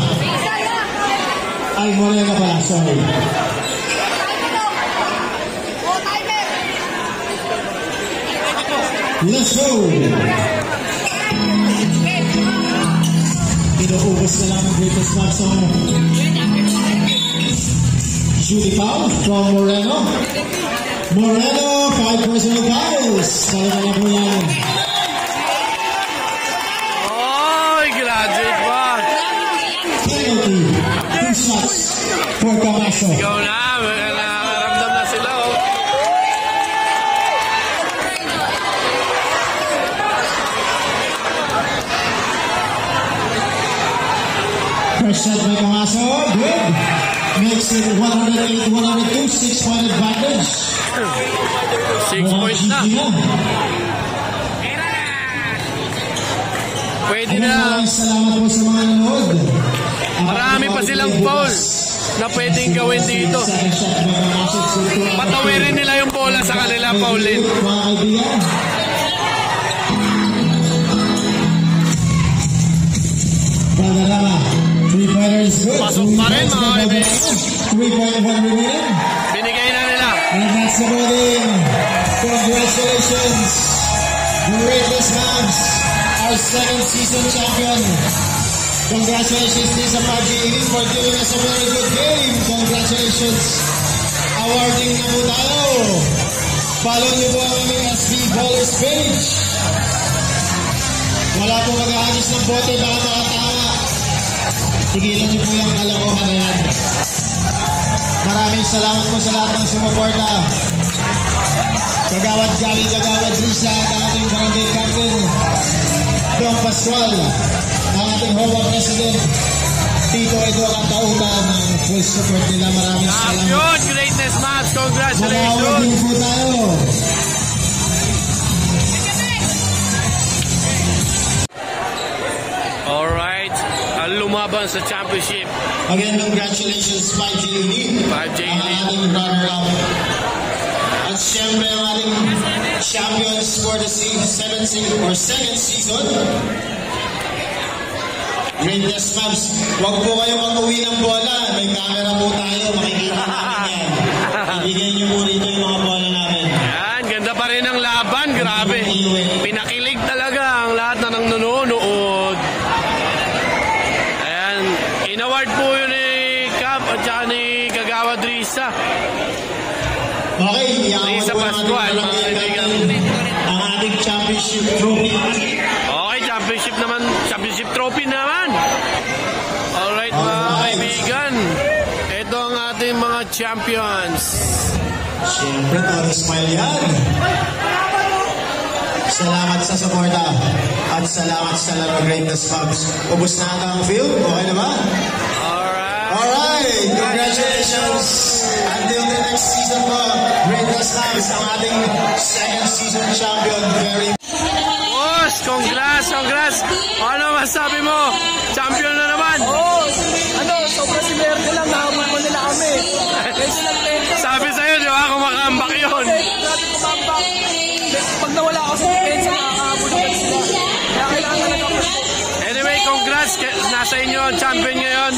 Ay, Moreno pala, sorry. Let's go! Inuubos na lang ang Greatness Labs sa Judy foul from Moreno. Moreno, 5 personal fouls. Kaya na po yan. Ay, graduate pa. Penalty. 2 shots for Camacho. Ikaw na, nakakaramdam na sila, oh. First shot by Camacho. Good. Makes it 108-102. 6-point advantage. 6 points na. pwede na. Salamat po sa mga nanood. Marami pa silang foul na pwedeng gawin dito. Patawirin nila yung bola sa kanila, Paulin. Mga kaibigan. Padarama. 3-pointer is good. Pasok pa rin, mga kaibigan. 3.1 remaining. Binigay na nila. And that's the voting. Congratulations. Greatest Mavs, our 7th season champion. Congratulations, Lisa Paggi, for giving us a very good game. Congratulations. Awarding na po tayo. Follow niyo po ang aming SB Ballers page. Wala po mag-aagis ng bote, baka makatama. Tigilan niyo po yung kalokohan na yan. Maraming salamat po sa lahat ng sumuporta. Kagawad Gali, Kagawad Risa, ang ating barangay captain, Dong Pascual, ang ating HOA President, Tito Edo Katautan, ang full support nila. Maraming salamat. Champion, Greatness Mavs, congratulations. Mag-award din po tayo. Alright, ang lumaban sa championship. Again, congratulations 5J Elite. 5J Ang Elite. ating runner-up. At siyempre ang ating champions for the second season. Greatness Mavs, huwag po kayo mag-uwi ng bola. May camera po tayo, makikita natin yan. Ibigay niyo po rito yung mga bola namin. Yan, ganda pa rin ang laban, grabe. Pinakilig talaga ang lahat na nang nanonood. Ayan, inaward po yun ni Cap at saka ni Kagawad Risa. Okay, i-award Risa po ang ating Pascual, mga kaibigan. ang ating championship trophy. Okay, championship trophy naman. Alright, mga kaibigan. Ito ang ating mga champions. Siyempre, todo smile yan. Salamat sa suporta at salamat sa laro Greatness Mavs. Ubus na ata ang field. Okay na ba? Alright! Congratulations! Until the next season po, Greatness Mavs, ang ating second season champion. Very Boss, congrats! Ano masabi mo? Champion na naman! Sobrang sinerte lang, nahabol mo nila kami. Kasi nag-10. Sabi sa'yo, di ba? Kumakambak yun. Grabe kumambak. Pag nawala ako sa depensa, makakahabol naman sila. Kaya kailangan talaga ako. Anyway, congrats! Nasa inyo ang champion ngayon.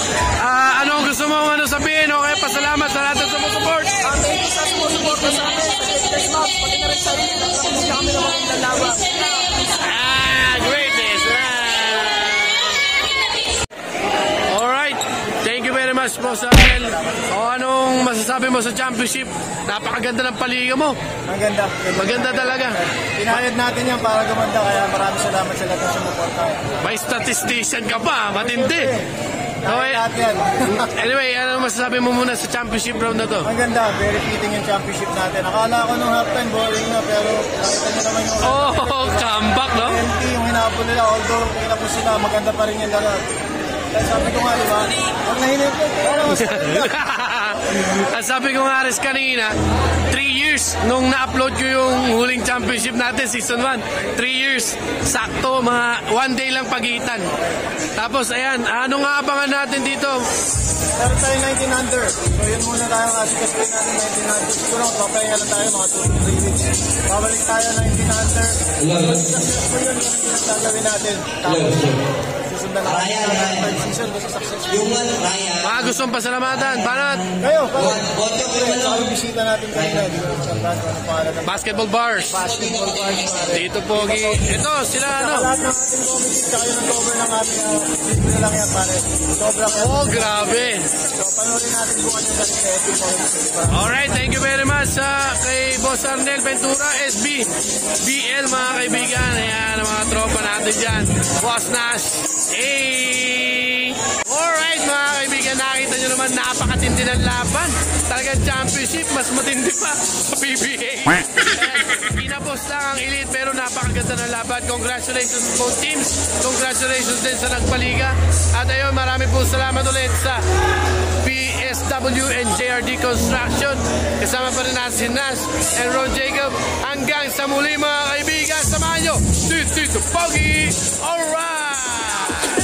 Anong gusto mo sabihin? Okay, pasalamat sa lahat ng support. Thank you sa support sa amin. Sa Greatness Mavs, pati na rin sa inyo. Hindi kami naman ang lalawa. Greatness! Alright, thank you very much po sa Arnel. Anong masasabi mo sa championship? Napakaganda ng paliga mo. Ang ganda. Maganda talaga. Pinahayad natin yan para gumanda. Kaya maraming salamat sa lahat ng sumuporta. May statistician ka pa, matindi. Okay. Anyway, ano masasabi mo muna sa championship round na to? Ang ganda, very fitting yung championship natin. Akala ko nung halftime boring na, pero nakita nyo naman yung comeback, no? 20 yung hinapon nila, although kinapos sila, maganda pa rin yung laro. Kaya sabi ko nga, diba? Huwag nahinip ko. At sabi ko nga rin kanina, 3 years nung na-upload ko yung huling championship natin, season 1. 3 years. Sakto, mga 1 day lang pagitan. Tapos, ayan, ano nga abangan natin dito? Meron tayo 19 under. So, yun muna tayo kasi kasi natin 19 under. Siguro, papahinga lang tayo mga 2-3 weeks. Babalik tayo 19 under. Successful yun, yun ang gagawin natin. Tapos, susundan na tayo sa third season. Basta successful. Mga gustong pasalamatan, banat! Kayo, kami bisita natin kanina. Basketball bars. Basketball bars. Dito pogi. Ito, sila ano? Lahat ng ating committee, tsaka yung nag-cover ng ating na lang yan pare. Sobrang Grabe. So, panoorin natin bukas yung balik sa Epic Points. Alright, thank you very much kay Boss Arnel Ventura, SB, BL mga kaibigan. Ayan, ang mga tropa natin dyan. Boss Nash. Hey! Alright mga kaibigan, nakita nyo naman napakatindi ng laban. Talagang championship, mas matindi pa sa PBA. Kinapos lang ang elite pero napakaganda ng laban. Congratulations both teams. Congratulations din sa nagpaliga. At ayun, marami po salamat ulit sa PSW and JRD Construction. Kasama pa rin natin si Nash and Ron Jacob. Hanggang sa muli mga kaibigan, samahan nyo. Tito Pogi. Alright! Bye!